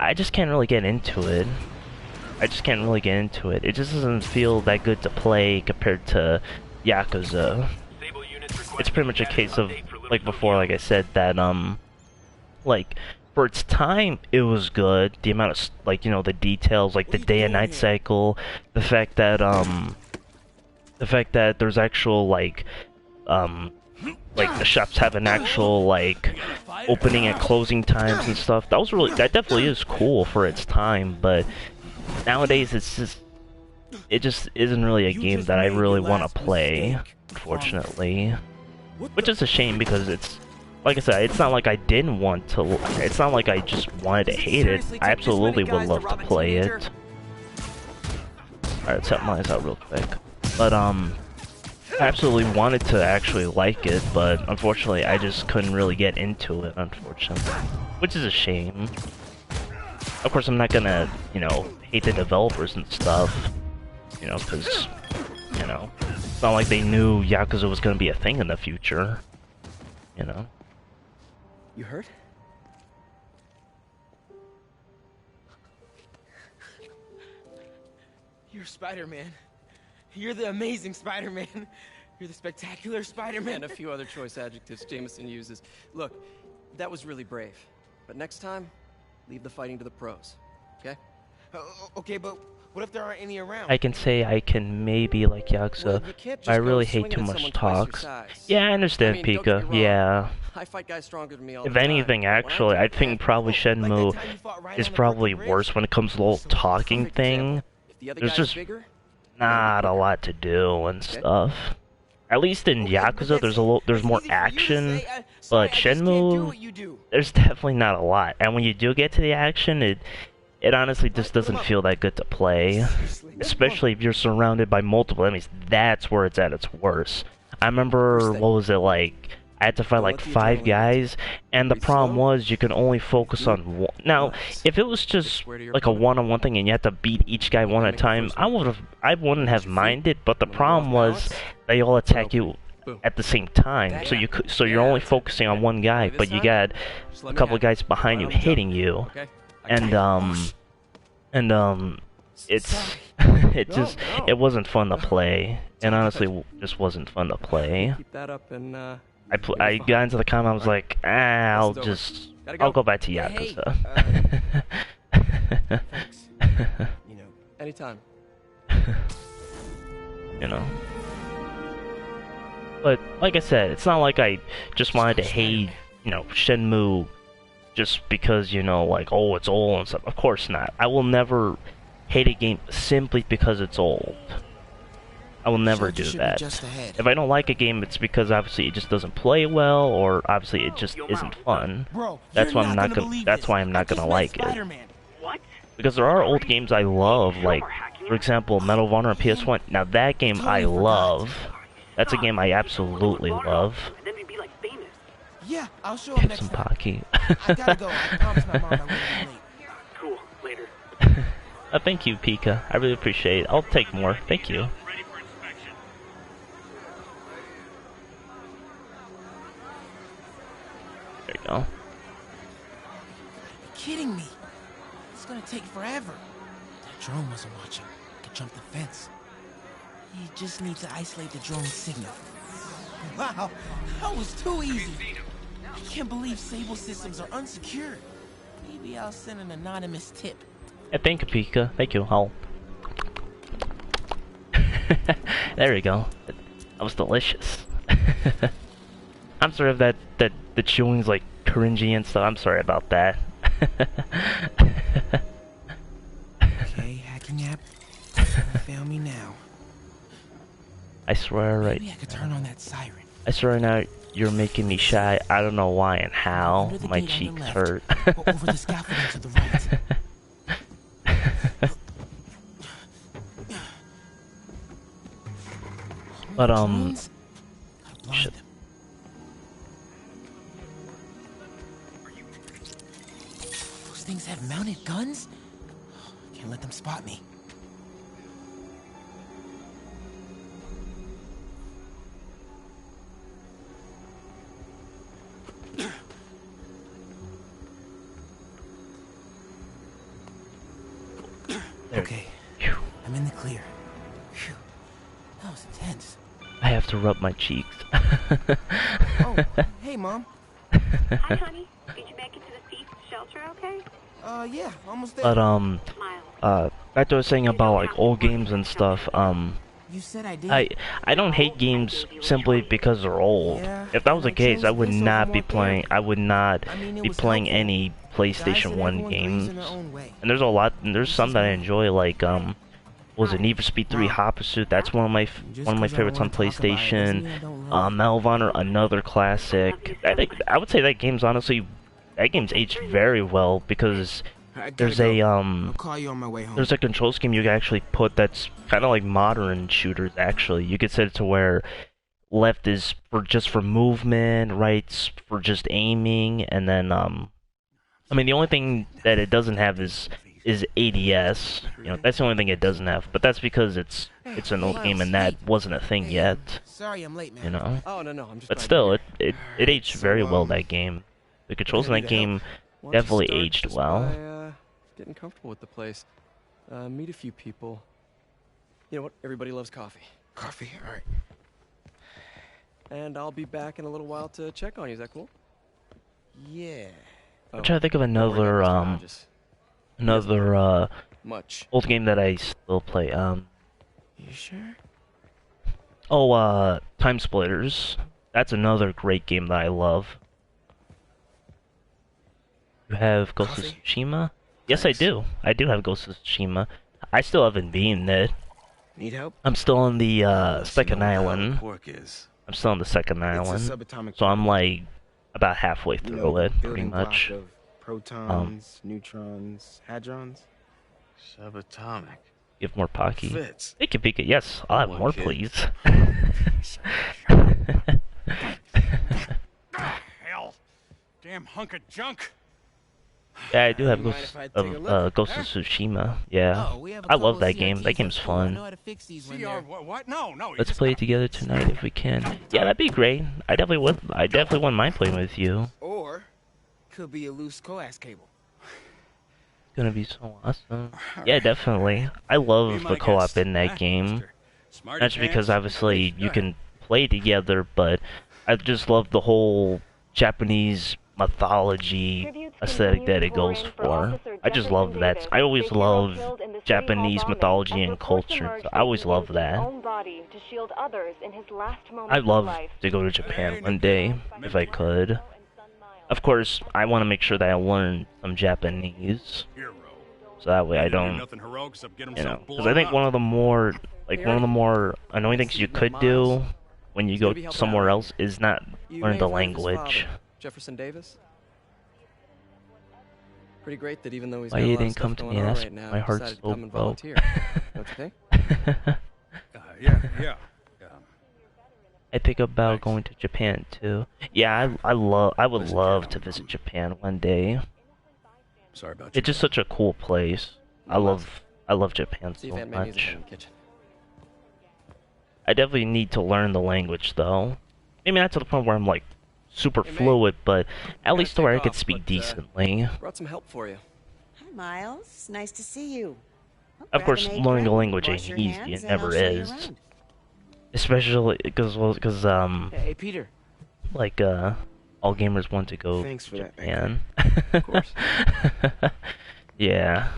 I just can't really get into it. I just can't really get into it. It just doesn't feel that good to play compared to Yakuza. It's pretty much a case of, like before, like I said, that, like, for its time, it was good. The amount of, like, you know, the details, like the day and night cycle, the fact that there's actual, like the shops have an actual, like, opening and closing times and stuff. That definitely is cool for its time, but nowadays it just isn't really a game that I really want to play, unfortunately. Which is a shame because it's, like I said, it's not like I didn't want to, it's not like I just wanted to hate it. I absolutely would love to play it. Alright, let's set mine out real quick. But, I absolutely wanted to actually like it, but unfortunately I just couldn't really get into it, unfortunately. Which is a shame. Of course, I'm not gonna, you know, hate the developers and stuff, you know, because, you know, it's not like they knew Yakuza was gonna be a thing in the future, you know. You hurt? You're Spider-Man. You're the amazing Spider-Man. You're the spectacular Spider-Man. And a few other choice adjectives Jameson uses. Look, that was really brave. But next time, leave the fighting to the pros, okay? Okay, but what if there aren't any around? I can say I can maybe like Yakuza, Well, you can't but just I go really hate swinging too at much someone twice your talks. size. Yeah, I understand, I mean, don't get Pika. me wrong. Yeah. I fight guys stronger than me all If the time. anything, When I actually, get I think bad, probably like that Shenmue time you fought right is on the probably Brooklyn worse Bridge? when it comes to the whole So, talking perfect example. thing. If the other There's guy just is bigger, not a lot to do and stuff. At least in Yakuza, there's more action, but Shenmue, there's definitely not a lot. And when you do get to the action, it honestly just doesn't feel that good to play. Especially if you're surrounded by multiple enemies. That's where it's at its worst. I remember, what was it like? I had to fight like 5 guys, and the problem was you can only focus on one. Now, if it was just like a one-on-one thing and you had to beat each guy one at a time, I wouldn't have minded. But the problem was they all attack you at the same time, so you're only focusing on one guy, but you got a couple of guys behind you hitting you, and it's it wasn't fun to play, and honestly, just wasn't fun to play. keep that up and I got into the comment. I was like, I'll go back to Yakuza. thanks. You know, anytime. You know. But like I said, it's not like I just wanted to hate, you know, Shenmue just because, you know, like, oh, it's old and stuff. Of course not. I will never hate a game simply because it's old. I will never do that. If I don't like a game, it's because obviously it just doesn't play well, or obviously it just isn't fun. That's why I'm not gonna like it. Because there are old games I love, like, for example, Medal of Honor on PS1. Now that game I love. That's a game I absolutely love. Yeah, I'll show him Get next some time. Pocky. I gotta go. I promised my mom I wouldn't be late. Cool. Later. Thank you, Pika. I really appreciate it. I'll take more. Thank you. Ready for inspection. There you go. You're kidding me. It's gonna take forever. That drone wasn't watching. Could jump the fence. He just needs to isolate the drone's signal. Wow, that was too easy. I can't believe Sable systems are unsecured. Maybe I'll send an anonymous tip. Yeah, thank you, Pika. Thank you. I'll... There we go. That was delicious. I'm sorry if that the chewing's like cringy and stuff. I'm sorry about that. Okay, hacking app. Found me now. I swear, right? Maybe I could turn on that siren. I swear now you're making me shy. I don't know why and how. My cheeks hurt. Over the scaffolding to the right. But shit. Those things have mounted guns? Can't let them spot me. Okay, I'm in the clear. Phew. That was intense. I have to rub my cheeks. Oh, hey, Mom. Hi, honey. Did you make it to the thief shelter okay? Yeah, almost there. But Smile. back to what I was saying about like old games and stuff. You said I did. I don't hate games simply because they're old. Yeah, If that was the case, I would this not over be more playing. I would not it be was playing helpful. any Guys PlayStation said 1 everyone grieves games. in their own way. And there's a lot. There's some that I enjoy, like was it Need for Speed 3 Hot Pursuit? That's one of my favorites on PlayStation. Medal of Honor, another classic. I would say that game's honestly, that game's aged very well because there's I'll call you on my way home. there's a control scheme you can actually put that's kind of like modern shooters. Actually, you could set it to where left is for movement, right's for just aiming, and then I mean the only thing that it doesn't have is ADS. You know, that's the only thing it doesn't have. But that's because it's an old game and that wasn't a thing yet. Sorry, I'm late, man. You know. Oh no, I'm just. But still, it aged very well, that game. The controls in that game definitely aged well. Getting comfortable with the place. Meet a few people. You know what? Everybody loves coffee. Coffee, all right. And I'll be back in a little while to check on you. Is that cool? Yeah. I'm trying to think of another old game that I still play. You sure? Oh, Time Splitters. That's another great game that I love. You have Ghost of Tsushima? Yes, I do. I do have Ghost of Tsushima. I still haven't beaten it. Need help? I'm still on the second island. I'm still on the second island. So I'm like about halfway through it, pretty much. Of protons, neutrons, hadrons. Subatomic. Give more Pocky. Fits. Thank you, Pika. Yes, I'll have more, please. Hell. Damn hunk of junk. Yeah, I do have Ghost of Tsushima. Yeah, I love that game. That game's fun. What? No. Let's play it together tonight if we can. Yeah, that'd be great. I definitely would. I definitely wouldn't mind playing with you. Or could be a loose coax cable. It's gonna be so awesome. Yeah, definitely. I love the co-op in that game. Not just because obviously you can play together, but I just love the whole Japanese mythology aesthetic that it goes for. I just love that. I always love Japanese mythology and culture. So I always love that. I'd love to go to Japan one day if I could. Of course, I want to make sure that I learn some Japanese, so that way I don't, you know, because I think one of the more annoying things you could do when you go somewhere else is not learn the language. Jefferson Davis. Pretty great that even though he's Why got a you lot of didn't come stuff to going me and on ask right now, my he heart's decided to so come and broke. volunteer. Don't you think? Yeah. I think about going to Japan too. Yeah, I would love to visit Japan one day. Sorry about you. It's just such a cool place. I love I love Japan See so if Aunt Mandy's much. in the kitchen. I definitely need to learn the language though. Maybe not to the point where I'm like super Hey, fluid, but at least to where I take could off, speak but, decently. Brought some help for you. Hi, Miles. Nice to see you. Well, Of grab course, an egg learning a drink, language wash ain't your easy. hands, It and I'll never show you is. around. Especially because Hey, Peter. like all gamers want to go Thanks for to that, Japan. Of course. Yeah.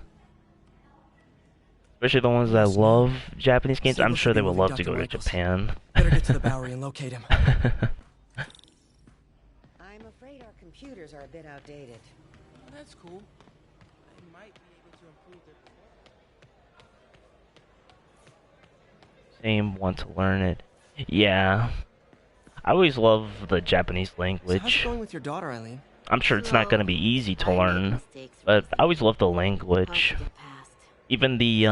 Especially the ones that love Japanese games. Siegel I'm sure should be they would moving love to Dr. go to Michaels. Japan. Better get to the Bowery and locate him. I'm afraid our computers are a bit outdated. Well, that's cool. I might be able to improve their... Same, want to learn it. Yeah. I always love the Japanese So how's it language. going with your daughter, Eileen? I'm sure it's not going to be easy to learn, but I always love the language. Even the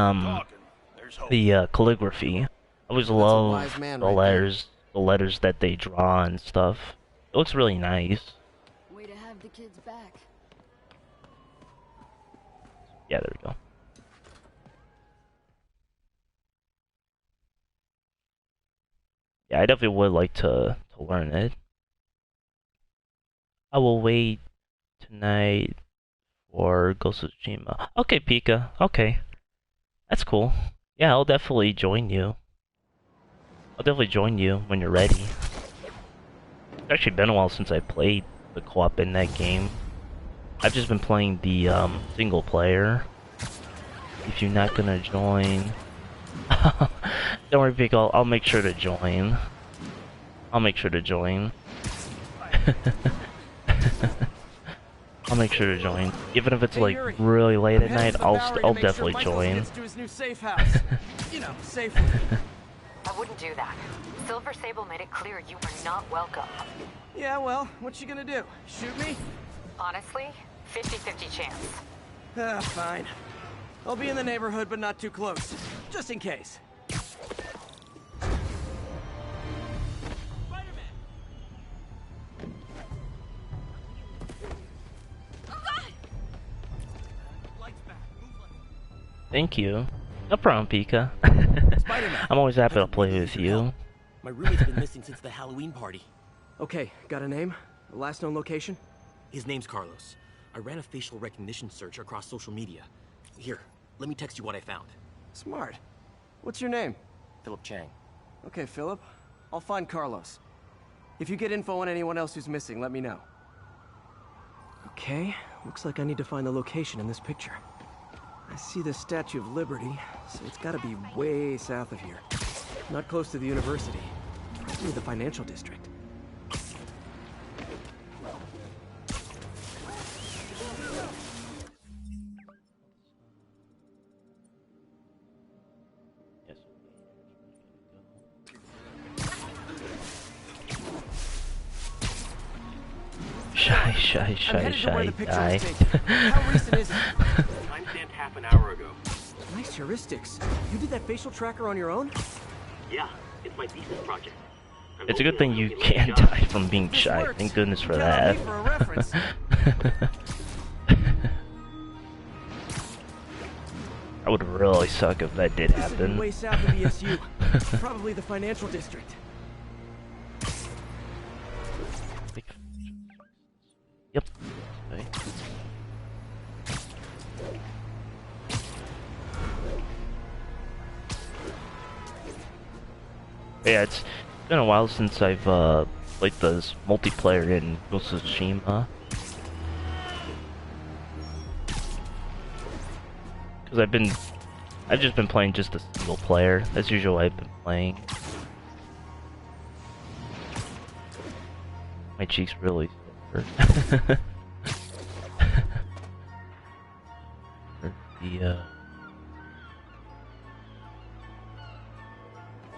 calligraphy. I always love wise man the right letters that they draw and stuff. It looks really nice. Way to have the kids back. Yeah, there we go. Yeah, I definitely would like to learn it. I will wait tonight for Ghost of Tsushima. Okay, Pika. Okay. That's cool. Yeah, I'll definitely join you. I'll definitely join you when you're ready. It's actually been a while since I played the co-op in that game. I've just been playing the single player. If you're not gonna join... Don't worry, Pika, I'll make sure to join. I'll make sure to join. I'll make sure to join. Even if it's like really late at night, I'll definitely join. To his new safe house. You know, safely. I wouldn't do that. Silver Sable made it clear you were not welcome. Yeah, well, what's she gonna do? Shoot me? Honestly, 50-50 chance. Fine. I'll be in the neighborhood, but not too close. Just in case. Thank you. No problem, Pika. I'm always happy to play with you. My roommate's been missing since the Halloween party. Okay, got a name? A last known location? His name's Carlos. I ran a facial recognition search across social media. Here, let me text you what I found. Smart. What's your name? Philip Chang. Okay, Philip. I'll find Carlos. If you get info on anyone else who's missing, let me know. Okay, looks like I need to find the location in this picture. I see the Statue of Liberty, so it's gotta be way south of here. Not close to the university. Probably the financial district. Shy guy. How recent is it? Timestamped half an hour ago. Nice heuristics. You did that facial tracker on your own? Yeah, it's my thesis project. It's a good thing you can't die from being shy. Thank goodness for that. For a reference. That would really suck if that did happen. Way south of ESU. Probably the financial district. Yep. Okay. Yeah, it's been a while since I've played this multiplayer in Ghost of Tsushima. Because I've just been playing just a single player. That's usually what I've been playing. My cheeks really hurt. I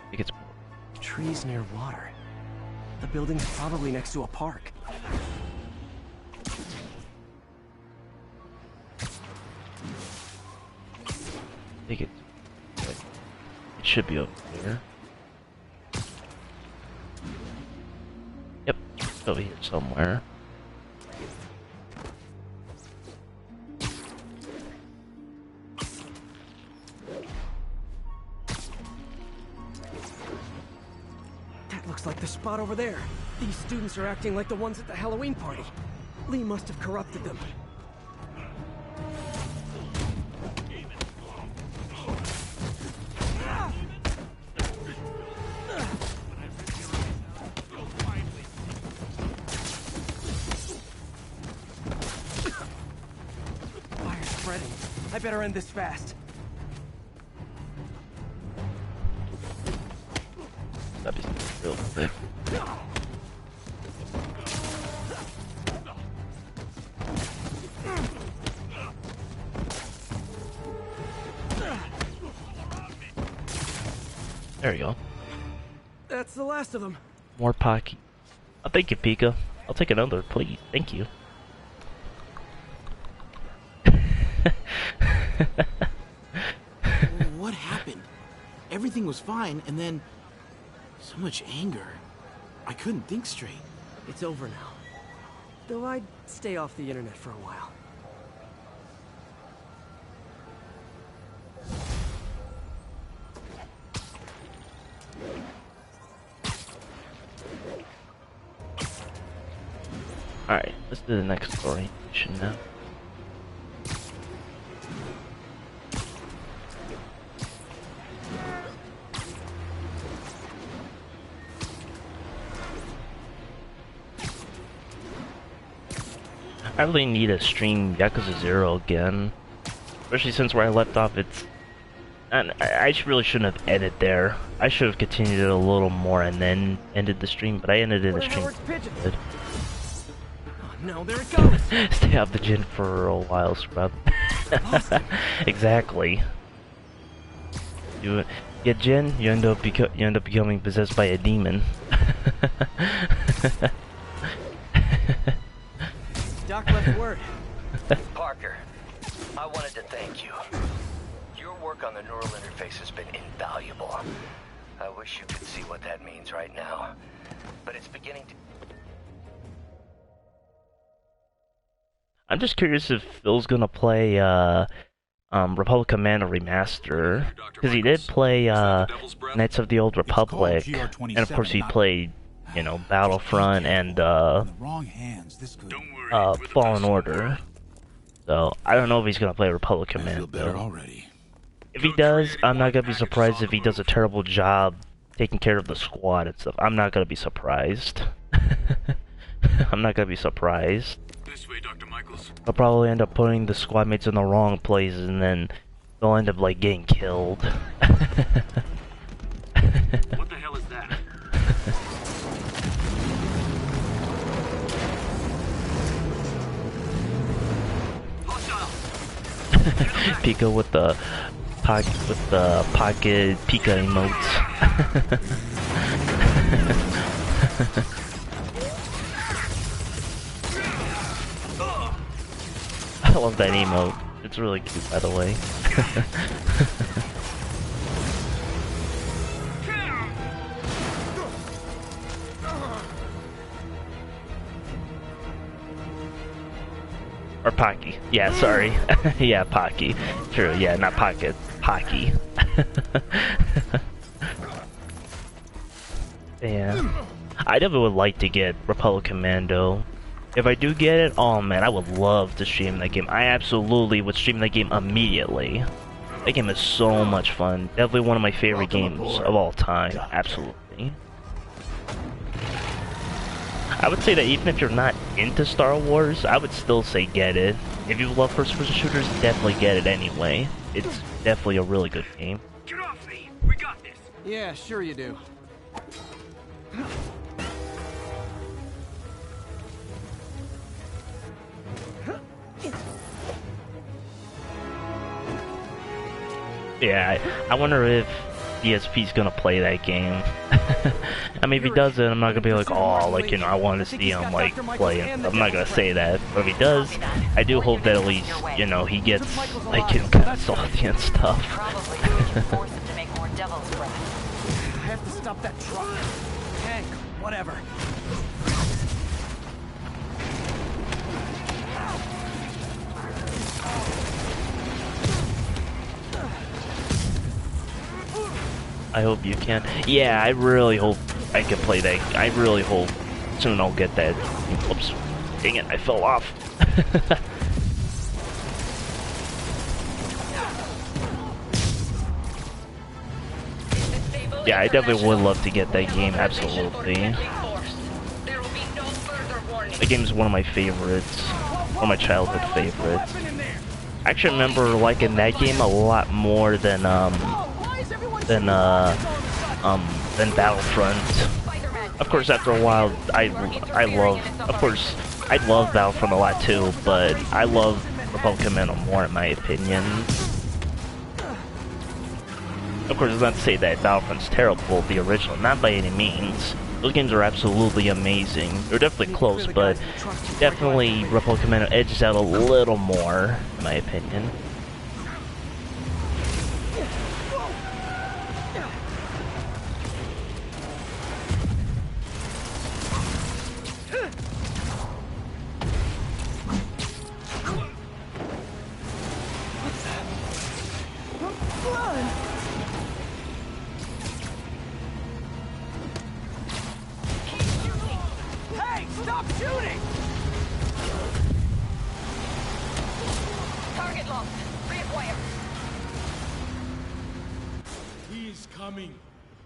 think it's trees near water. The building's probably next to a park. I think it should be over there. Yep, it's over here somewhere. spot over there. These students are acting like the ones at the Halloween party. Lee must have corrupted them. Fire's spreading. I better end this fast. That'd be real quick. There you go. That's the last of them. More Pocky. Oh, thank you, Pika. I'll take another, please. Thank you. What happened? Everything was fine, and then so much anger. I couldn't think straight. It's over now. Though I'd stay off the internet for a while. Alright, let's do the next story mission now. I really need to stream Yakuza 0 again. Especially since where I left off, it's... And I really shouldn't have ended there. I should have continued it a little more and then ended the stream, but I ended in the stream. Good. Oh, no, there it goes! Stay off the gin for a while, scrub. Exactly. You get gin, you end up becoming possessed by a demon. Doc left word. Parker, I wanted to thank you. Your work on the neural interface has been invaluable. I wish you could see what that means right now. But it's beginning to... I'm just curious if Phil's gonna play Republic Commando Remaster, because he did play Knights of the Old Republic, and of course he played, you know, Battlefront and Fallen Order. So I don't know if he's gonna play Republic Commando. If he does, I'm not gonna be surprised if he does a terrible job taking care of the squad and stuff. I'm not gonna be surprised. I'm not gonna be surprised. This way, Dr. Michaels. I'll probably end up putting the squad mates in the wrong places, and then they'll end up like getting killed. What the hell is that? Pika with the pocket Pika emotes. I love that emote. It's really cute, by the way. Or Pocky. Yeah, sorry. Yeah, Pocky. True, yeah, not Pocket. Pocky. Yeah. I definitely would like to get Republic Commando. If I do get it, oh man, I would love to stream that game. I absolutely would stream that game immediately. That game is so much fun. Definitely one of my favorite games of all time. Absolutely. I would say that even if you're not into Star Wars, I would still say get it. If you love first-person shooters, definitely get it anyway. It's definitely a really good game. Get off me! We got this! Yeah, sure you do. Yeah, I wonder if DSP's gonna play that game. I mean, if he doesn't, I'm not gonna be like, oh, like, you know, I want to see him, like, play it. I'm not gonna say that. But if he does, I do hope that at least, you know, he gets, like, you know, kind of salty and stuff. I have to stop that truck. Tank, whatever. I hope you can. Yeah, I really hope I can play that. I really hope soon I'll get that. Oops, dang it, I fell off. Yeah, I definitely would love to get that game, absolutely. That game's one of my favorites, one of my childhood favorites. I actually remember liking that game a lot more than Battlefront. Of course, after a while, I love Battlefront a lot too, but I love Republic Commando more, in my opinion. Of course, it's not to say that Battlefront's terrible, the original, not by any means. Those games are absolutely amazing. They're definitely close, but definitely Republic Commando edges out a little more, in my opinion.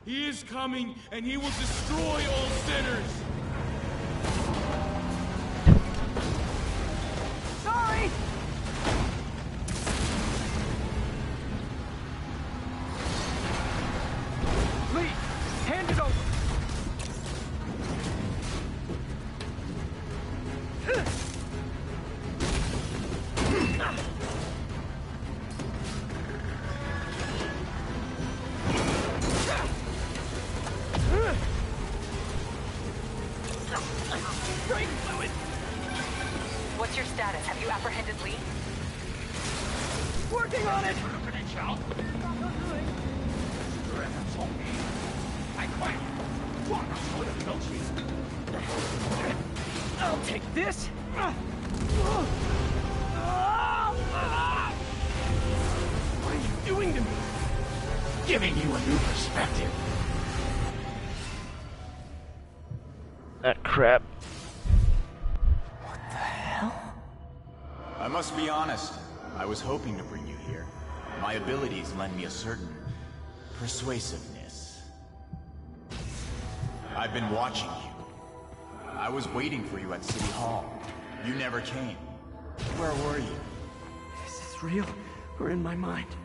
He is coming, and he will destroy all sinners! Sorry! Lee, hand it over! What's your status? Have you apprehended Lee? Working on it! I'll take this! What are you doing to me? Giving you a new perspective. That crap. I must be honest. I was hoping to bring you here. My abilities lend me a certain persuasiveness. I've been watching you. I was waiting for you at City Hall. You never came. Where were you? Is this real or in my mind?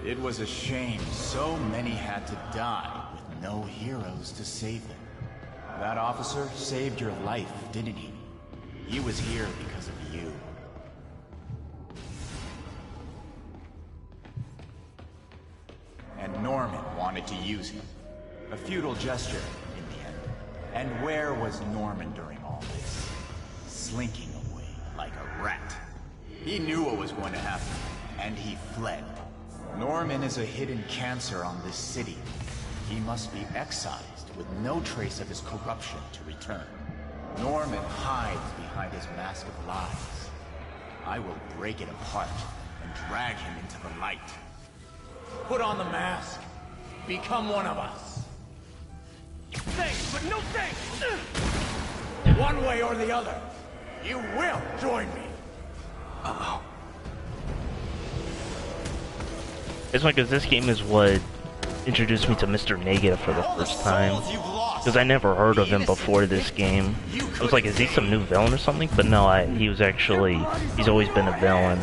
It was a shame so many had to die with no heroes to save them. That officer saved your life, didn't he? He was here because of you. And Norman wanted to use him. A futile gesture, in the end. And where was Norman during all this? Slinking away like a rat. He knew what was going to happen, and he fled. Norman is a hidden cancer on this city. He must be excised with no trace of his corruption to return. Norman hides behind his mask of lies. I will break it apart and drag him into the light. Put on the mask. Become one of us. Thanks, but no thanks! One way or the other, you will join me. Uh-oh. It's like, because this game is what introduced me to Mr.Negative for the first time. Because I never heard of him before this game. I was like, is he some new villain or something? But no, he's always been a villain.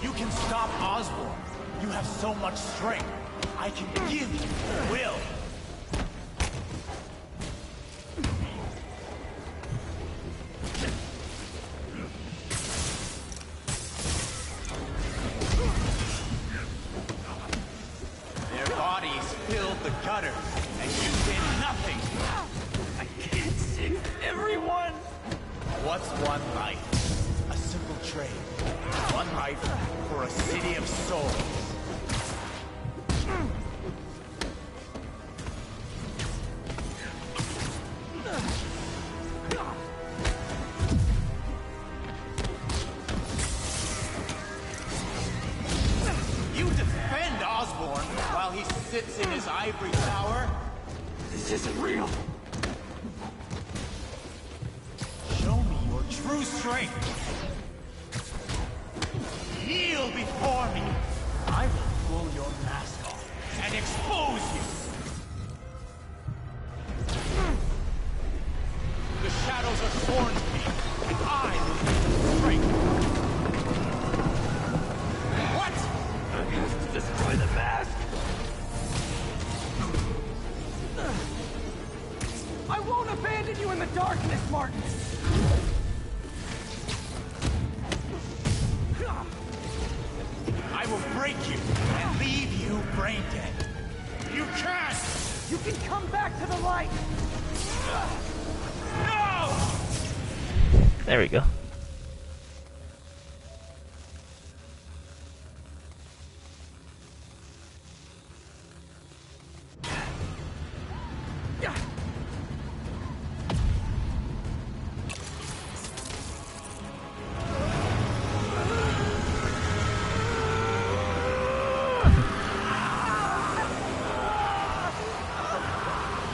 You can stop Osborn. You have so much strength. I can give you will. Their bodies filled the gutter, and you did nothing. I can't save everyone! What's one life? A simple trade. One life for a city of souls. You defend Osborn while he sits in his ivory tower? This isn't real. Show me your true strength. Kneel before me. I will pull your mask off and expose you. The shadows are sworn to me, and I will give them strength. What? I have to destroy the mask. I won't abandon you in the darkness, Martin! I will break you and leave you brain dead. You can't! You can come back to the light! No! There we go.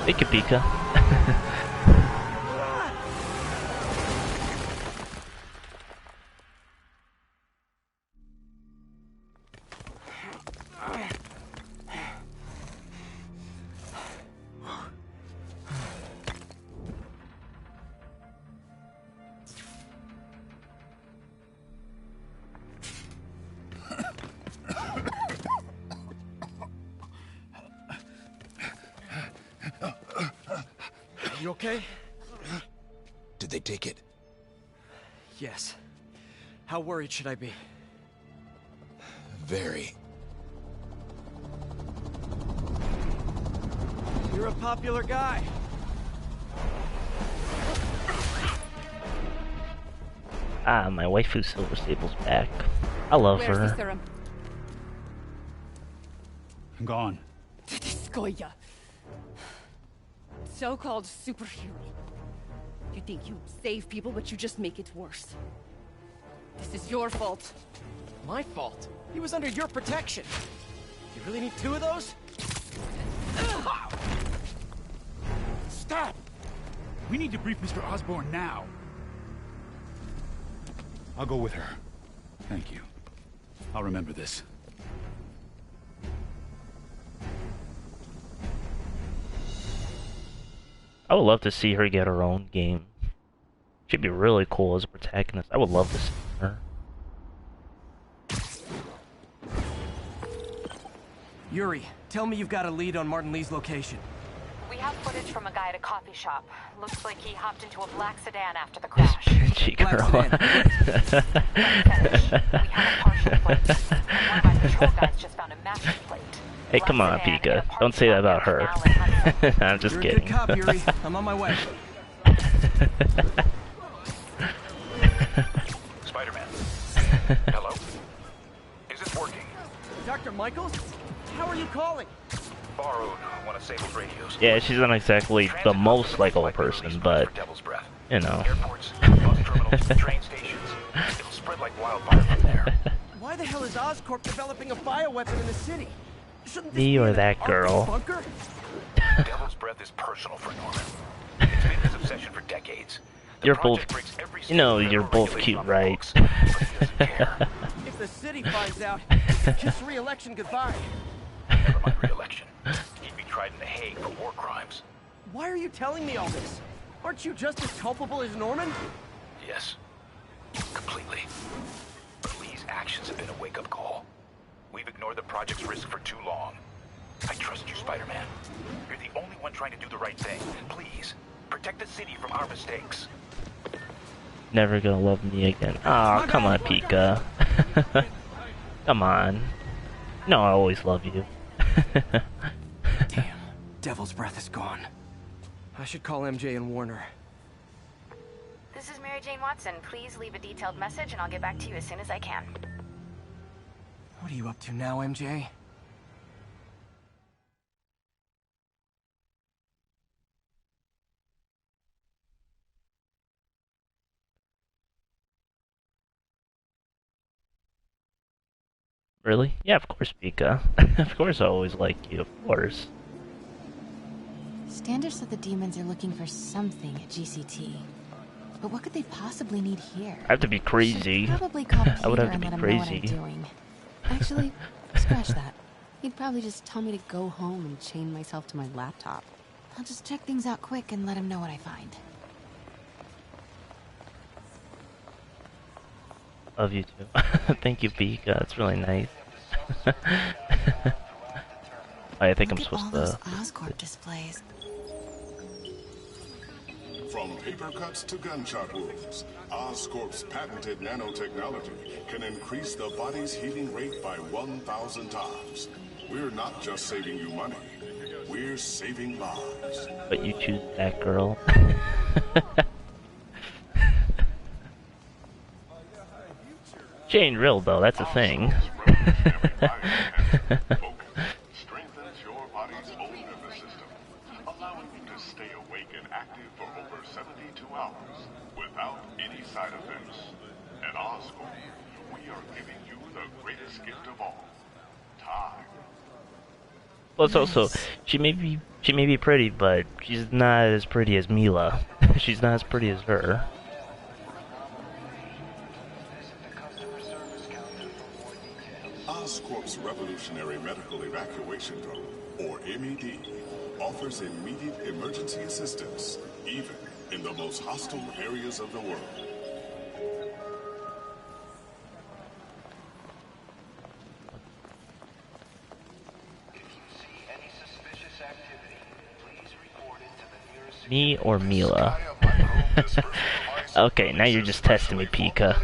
Pika Pika. You okay? Did they take it? Yes. How worried should I be? Very. You're a popular guy. Ah, my waifu Silver Sable's back. I love Where's the her. serum? Gone. This Goya. So-called superhero. You think you save people, but you just make it worse. This is your fault. My fault? He was under your protection. You really need two of those? Stop! We need to brief Mr. Osborn now. I'll go with her. Thank you. I'll remember this. I would love to see her get her own game. She'd be really cool as a protagonist. I would love to see her. Yuri, tell me you've got a lead on Martin Lee's location. We have footage from a guy at a coffee shop. Looks like he hopped into a black sedan after the crash. Pinchy girl. We have a partial plate. One of my patrol guys just found a master plate. Hey, come on, Pika. Don't say that about her. I'm just You're kidding. a good cop, Yuri. I'm on my way. Spider-Man. Hello? Is this working? Dr. Michaels? How are you calling? Borrowed one of Sable's radios. Yeah, she's not exactly the most likable person, but, you know. Airports, bus terminals, train stations. It'll spread like wildfire from there. Why the hell is Oscorp developing a bioweapon in the city? Me or that girl? Bunker? Devil's Breath is personal for Norman. It's been his obsession for decades. You're both, you know, you're both cute, right? If the city finds out, kiss re-election goodbye. Never mind re-election. He'd be tried in The Hague for war crimes. Why are you telling me all this? Aren't you just as culpable as Norman? Yes. Completely. But Lee's actions have been a wake-up call. We've ignored the project's risk for too long. I trust you, Spider-Man. You're the only one trying to do the right thing. Please, protect the city from our mistakes. Never gonna love me again. Aw, come on, Pika. Come on. No, I always love you. Damn, Devil's Breath is gone. I should call MJ and warn her. This is Mary Jane Watson. Please leave a detailed message and I'll get back to you as soon as I can. What are you up to now, MJ? Really? Yeah, of course, Pika. Of course I always like you, of course. Standish said the demons are looking for something at GCT. But what could they possibly need here? I have to be crazy. Should probably call I would Peter have to and be let him know what I'm crazy. doing. Actually, scratch that. He'd probably just tell me to go home and chain myself to my laptop. I'll just check things out quick and let him know what I find. Love you too. Thank you, Pika. That's really nice. I think I'm supposed to. All those Oscorp displays. From paper cuts to gunshot wounds, Oscorp's patented nanotechnology can increase the body's healing rate by 1,000 times. We're not just saving you money, we're saving lives. But you choose that girl. She ain't real though, that's a thing. Strengthens your body's own nervous system, allowing you to stay awake and active for over 72 hours without any side effects. At Oscorp, we are giving you the greatest gift of all, time. Plus also, she may be pretty, but she's not as pretty as Mila. She's not as pretty as her. Oscorp's revolutionary medical evacuation drone, or MED, offers immediate emergency assistance, even in the most hostile areas of the world. Me or Mila? Okay, now you're just testing me, Pika.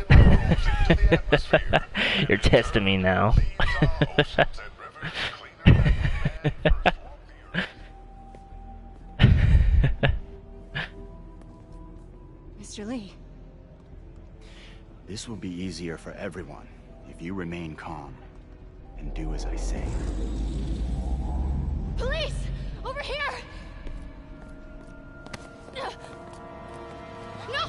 You're testing me now. Mr. Lee. This will be easier for everyone if you remain calm and do as I say. Police! Over here! No!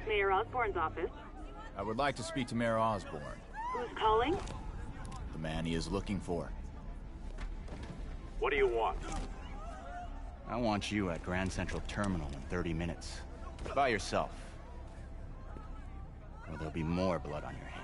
Mayor Osborne's office. I would like to speak to Mayor Osborne. Who's calling? The man he is looking for. What do you want? I want you at Grand Central Terminal in 30 minutes. By yourself. Or there'll be more blood on your hands.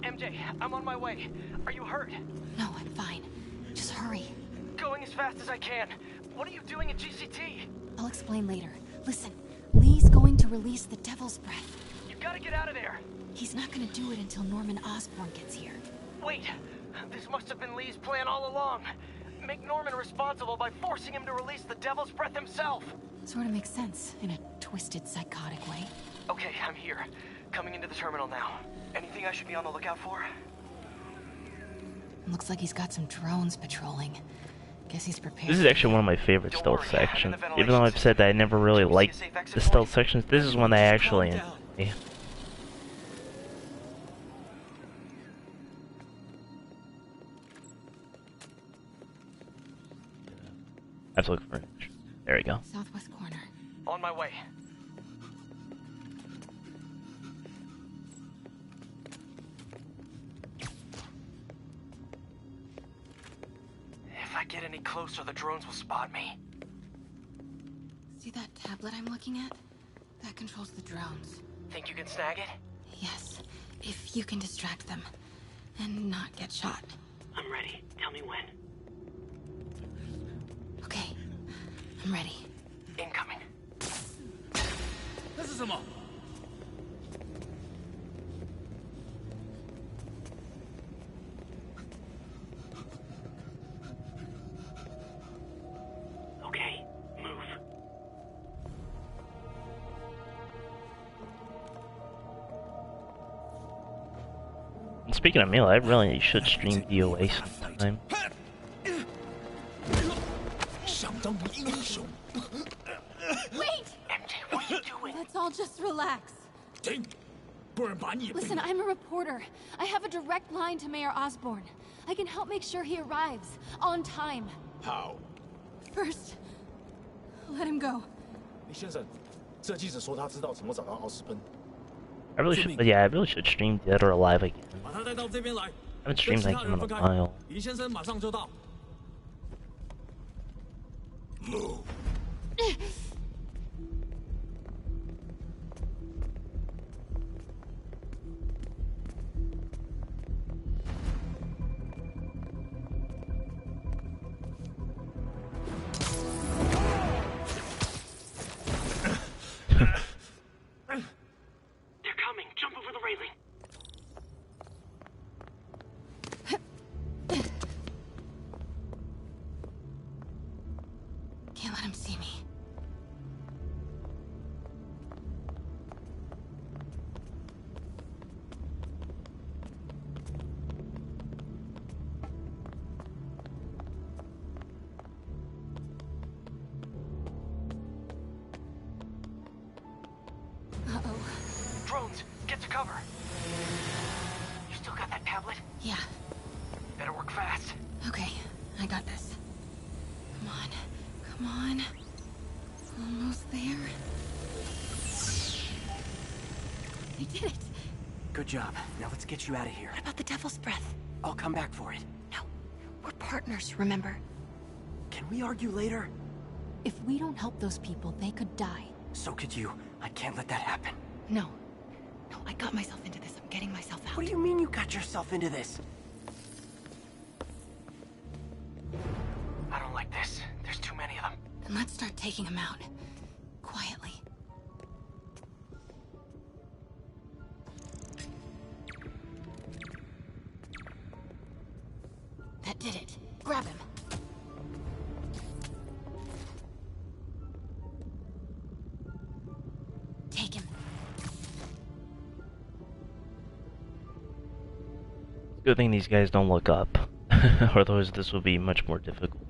MJ, I'm on my way. Are you hurt? No, I'm fine. Just hurry. Going as fast as I can. What are you doing at GCT? I'll explain later. Listen, Lee's going to release the Devil's Breath. You gotta get out of there. He's not gonna do it until Norman Osborn gets here. Wait, this must have been Lee's plan all along. Make Norman responsible by forcing him to release the Devil's Breath himself. Sort of makes sense, in a twisted, psychotic way. Okay, I'm here. Coming into the terminal now. Anything I should be on the lookout for? Looks like he's got some drones patrolling. Guess he's prepared. This is actually one of my favorite stealth sections. Even though I've said that I never really liked the stealth sections, this is one that I actually enjoy. I have to look for it. There we go. Southwest corner. On my way. If I get any closer, the drones will spot me. See that tablet I'm looking at? That controls the drones. Think you can snag it? Yes, if you can distract them and not get shot. I'm ready. Tell me when. Okay, I'm ready. Incoming. 那是什么？ Okay, move. And speaking of meal, I really should stream DOA sometime. 想当英雄。 Wait! MJ, what are you doing? Let's all just relax. 停，不然把你也 Listen, I'm a reporter. I have a direct line to Mayor Osborn. I can help make sure he arrives on time. How? First, let him go. 李先生，这记者说他知道怎么找到奥斯奔。 I really should, yeah, I really should stream Dead or Alive again. 把他带到这边来。 I haven't streamed that game in a while. 李先生马上就到。Move. They're coming. Jump over the railing. Can't let him see me. Uh-oh. Drones, get to cover. You still got that tablet? Yeah. Better work fast. Okay, I got this. Come on. Come on. Almost there. I did it. Good job. Now let's get you out of here. What about the Devil's Breath? I'll come back for it. No. We're partners, remember? Can we argue later? If we don't help those people, they could die. So could you. I can't let that happen. No. No, I got myself into this. I'm getting myself out. What do you mean you got yourself into this? I don't like this. There's too many of them. Then let's start taking them out. Quietly. That did it. Grab him. Take him. Good thing these guys don't look up, or otherwise this will be much more difficult.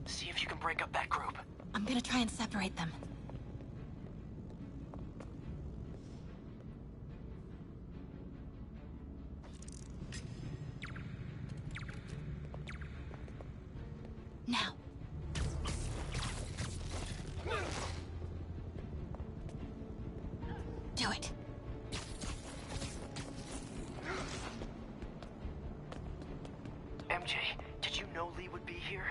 See if you can break up that group. I'm gonna try and separate them. Now. Do it. MJ, did you know Lee would be here?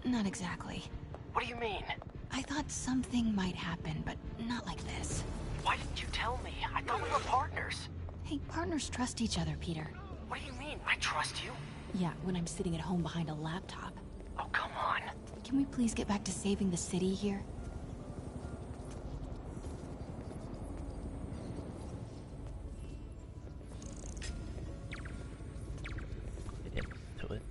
Not exactly. What do you mean? I thought something might happen, but not like this. Why didn't you tell me? I thought we were partners. Hey, partners trust each other, Peter. What do you mean? I trust you? Yeah, when I'm sitting at home behind a laptop. Oh, come on. Can we please get back to saving the city here? Get into it.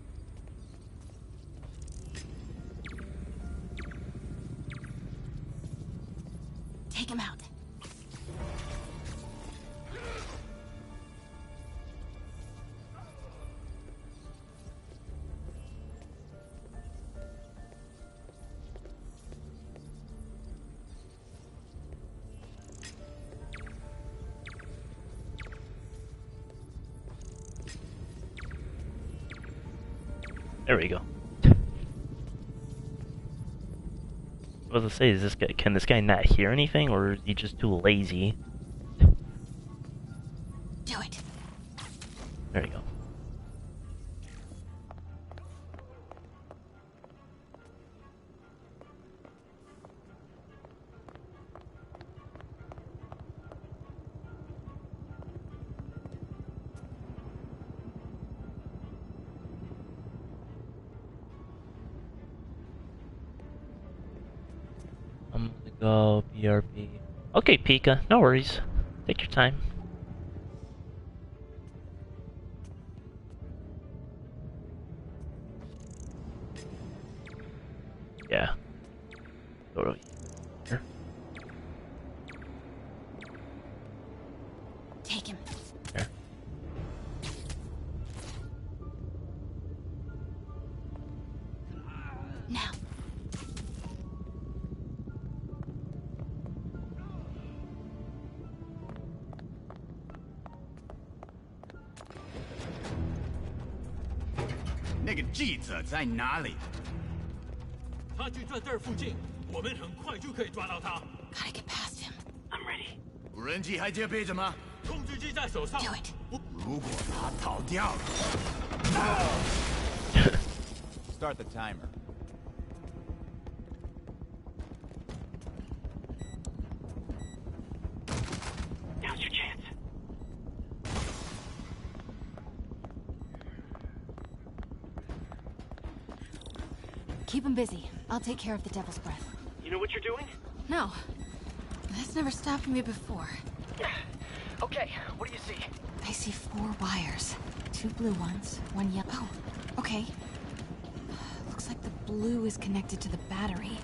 Take him out. There we go. What was I say? Is this guy? Can this guy not hear anything, or is he just too lazy? Do it. There you go. go, BRB. Okay, Pika, no worries. Take your time. Yeah. Totally. Here. Take him. Here. Now.那个记者在哪里？他就在这儿附近，我们很快就可以抓到他。Gotta get past him. I'm ready。无人机还戒备着吗？控制机在手上。Do it。如果他逃掉了 Start the timer. Now's your chance. Keep him busy. I'll take care of the Devil's Breath. You know what you're doing? No. That's never stopped me before. Okay, what do you see? I see 4 wires. 2 blue ones, 1 yellow. Oh, okay. Looks like the blue is connected to the battery,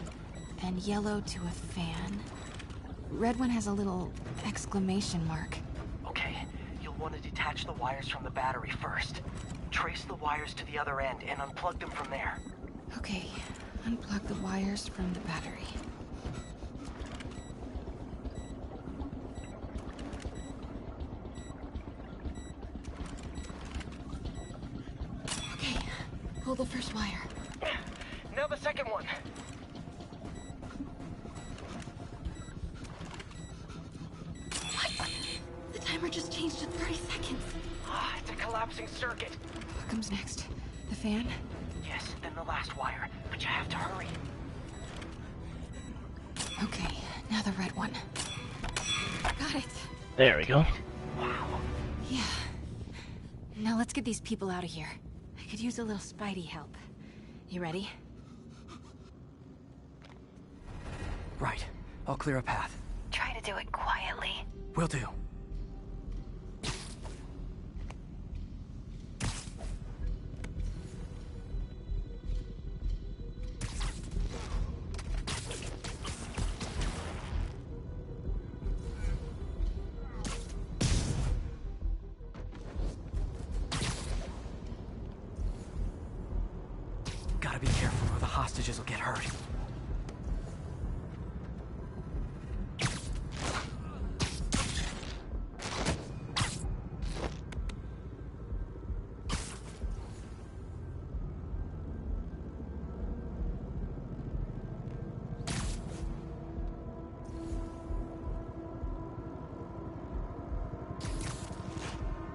and yellow to a fan. Red one has a little exclamation mark. Okay, you'll want to detach the wires from the battery first. Trace the wires to the other end and unplug them from there. Okay, unplug the wires from the battery. Okay, pull the first wire. Now the second one. What? The timer just changed to 30 seconds. It's a collapsing circuit. What comes next? The fan? Yes, then the last wire. But you have to hurry. Okay, now the red one. Got it. There we go. Wow. Yeah. Now let's get these people out of here. I could use a little Spidey help. You ready? Right. I'll clear a path. Try to do it quietly. Will do. Gotta be careful or the hostages will get hurt.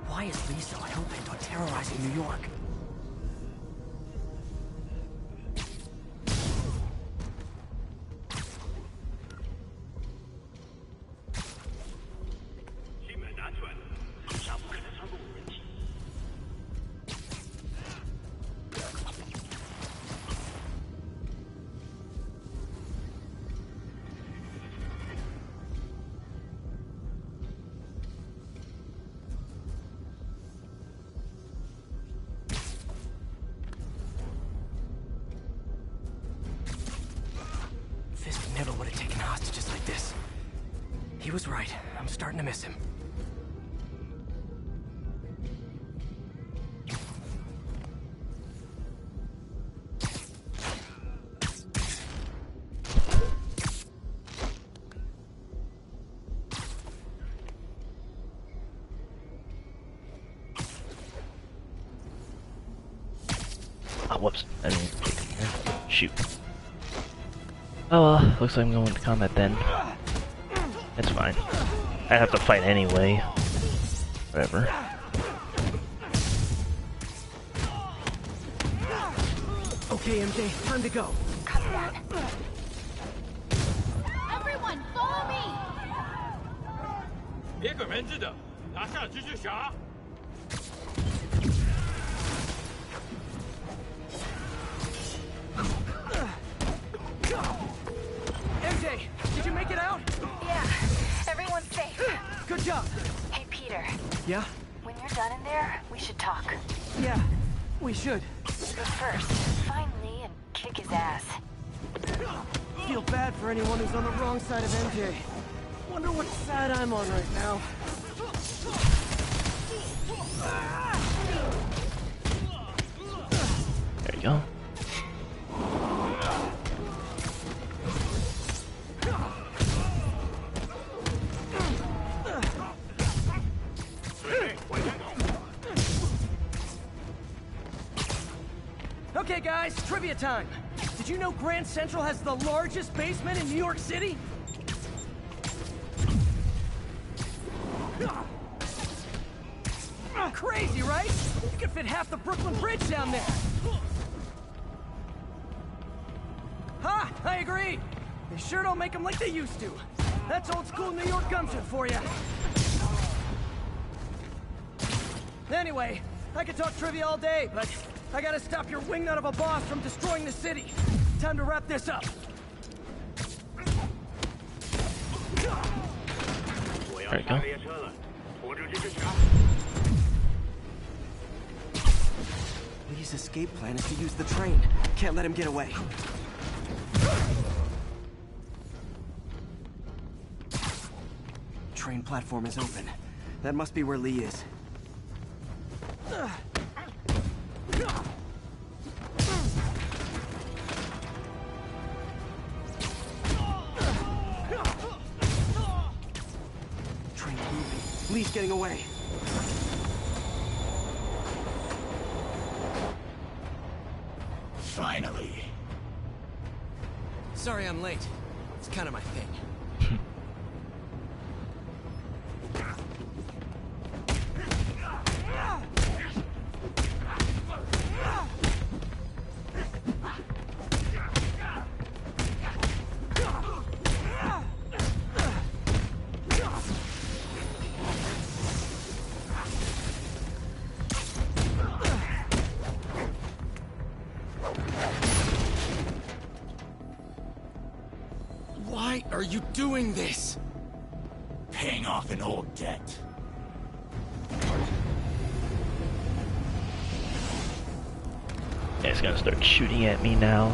Why is Lee so hell-bent on terrorizing New York? Fisk never would have taken hostages like this. He was right. I'm starting to miss him. Oh, whoops. I didn't click here. Shoot. Oh well, looks like I'm going to combat then. It's fine. I have to fight anyway. Whatever. Okay, MJ, time to go. Copy that. Everyone, follow me! 别搁人质的，拿下蜘蛛侠。MJ, Did you make it out? Yeah, everyone's safe. Good job. Hey, Peter. Yeah? When you're done in there, we should talk. Yeah, we should. But first, find Lee and kick his ass. Feel bad for anyone who's on the wrong side of MJ. Wonder what side I'm on right now. There you go. Okay guys, trivia time. Did you know Grand Central has the largest basement in New York City? Crazy, right? You could fit half the Brooklyn Bridge down there. Ha! I agree. They sure don't make them like they used to. That's old school New York gumption for you. Anyway, I could talk trivia all day, but I gotta stop your wingnut of a boss from destroying the city. Time to wrap this up. There you go. Lee's escape plan is to use the train. Can't let him get away. Train platform is open. That must be where Lee is. Train moving. Lee's getting away. Finally. Sorry I'm late. It's kind of my thing. Why are you doing this? Paying off an old debt. Yeah, it's gonna start shooting at me now.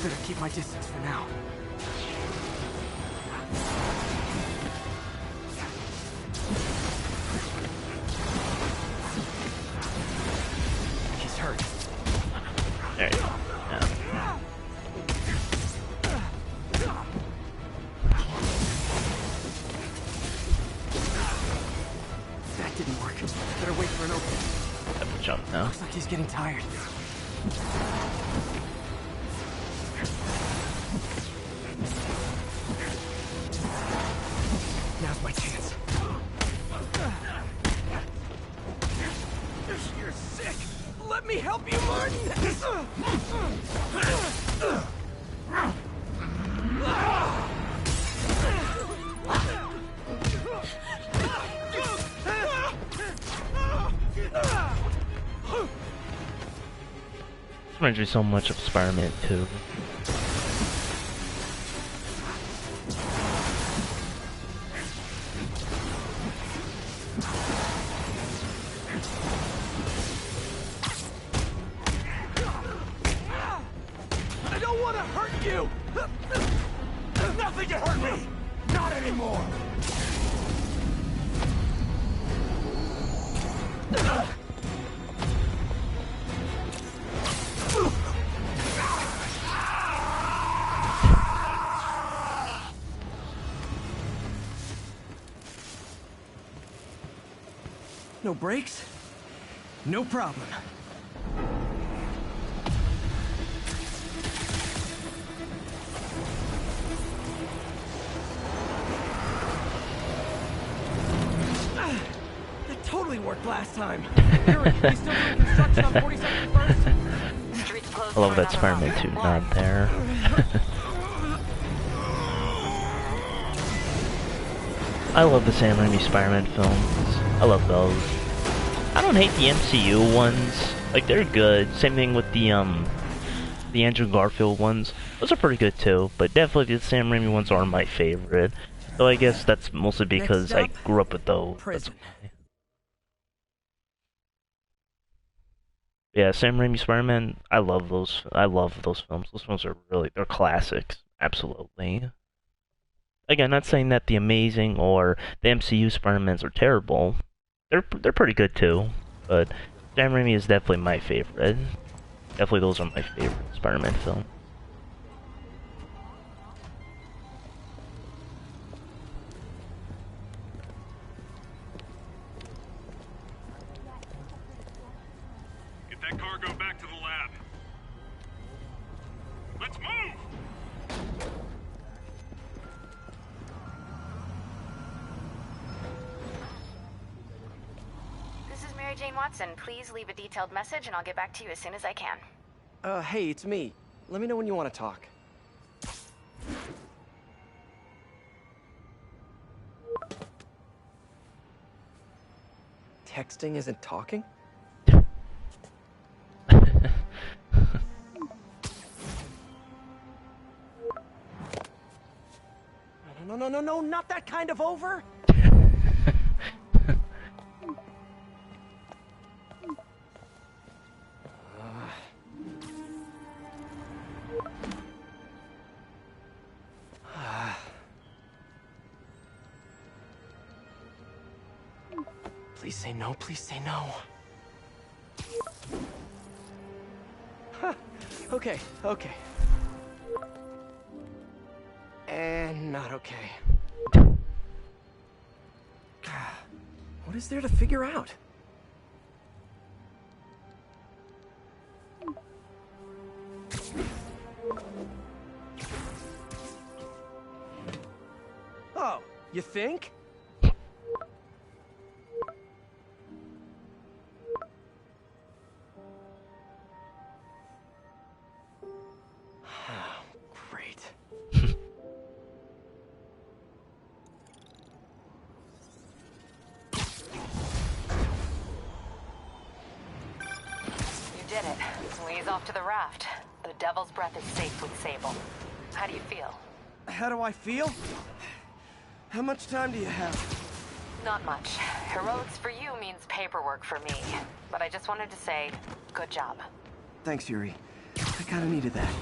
Better keep my distance for now. He's hurt. There you go. Yeah. That didn't work. Better wait for an opening. Have to jump now. Looks like he's getting tired. Now's my chance. You're sick. Let me help you, Martin. This reminds me so much of Spider-Man 2. I don't want to hurt you. There's nothing to hurt me. Not anymore. No brakes? No problem. That totally worked last time. Yuri, you still doing construction on 42nd and 1st? Street's closed I love for that another Spider-Man 2 nod there. I love the Sam Raimi Spider-Man films. I love those. I don't hate the MCU ones. Like, they're good. Same thing with the Andrew Garfield ones. Those are pretty good too, but definitely the Sam Raimi ones are my favorite. So I guess that's mostly because I grew up with those. Yeah, Sam Raimi Spider-Man, I love those. I love those films. Those films are they're classics. Absolutely. Again, not saying that the Amazing or the MCU Spider-Mans are terrible. They're pretty good too, but Sam Raimi is definitely my favorite. Definitely those are my favorite Spider-Man films. Get that cargo back to the lab. Let's move! This is Mary Jane Watson. Please leave a detailed message and I'll get back to you as soon as I can. Hey, it's me. Let me know when you want to talk. Texting isn't talking? No, not that kind of over! Please say no, please say no. Okay. And not okay. What is there to figure out? Oh, you think? To the raft. The Devil's Breath is safe with Sable. How do you feel? How do I feel? How much time do you have? Not much. Heroics for you means paperwork for me. But I just wanted to say, good job. Thanks, Yuri. I kinda needed that.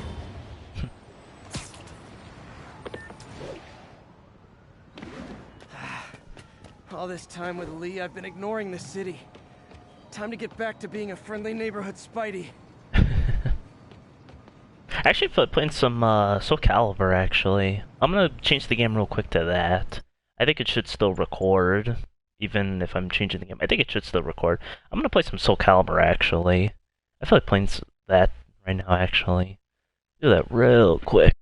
All this time with Lee, I've been ignoring the city. Time to get back to being a friendly neighborhood Spidey. I actually playing some Soul Calibur, actually. I'm gonna change the game real quick to that. I think it should still record, even if I'm changing the game. I think it should still record. I'm gonna play some Soul Calibur, actually. I feel like playing that right now, actually. Do that real quick.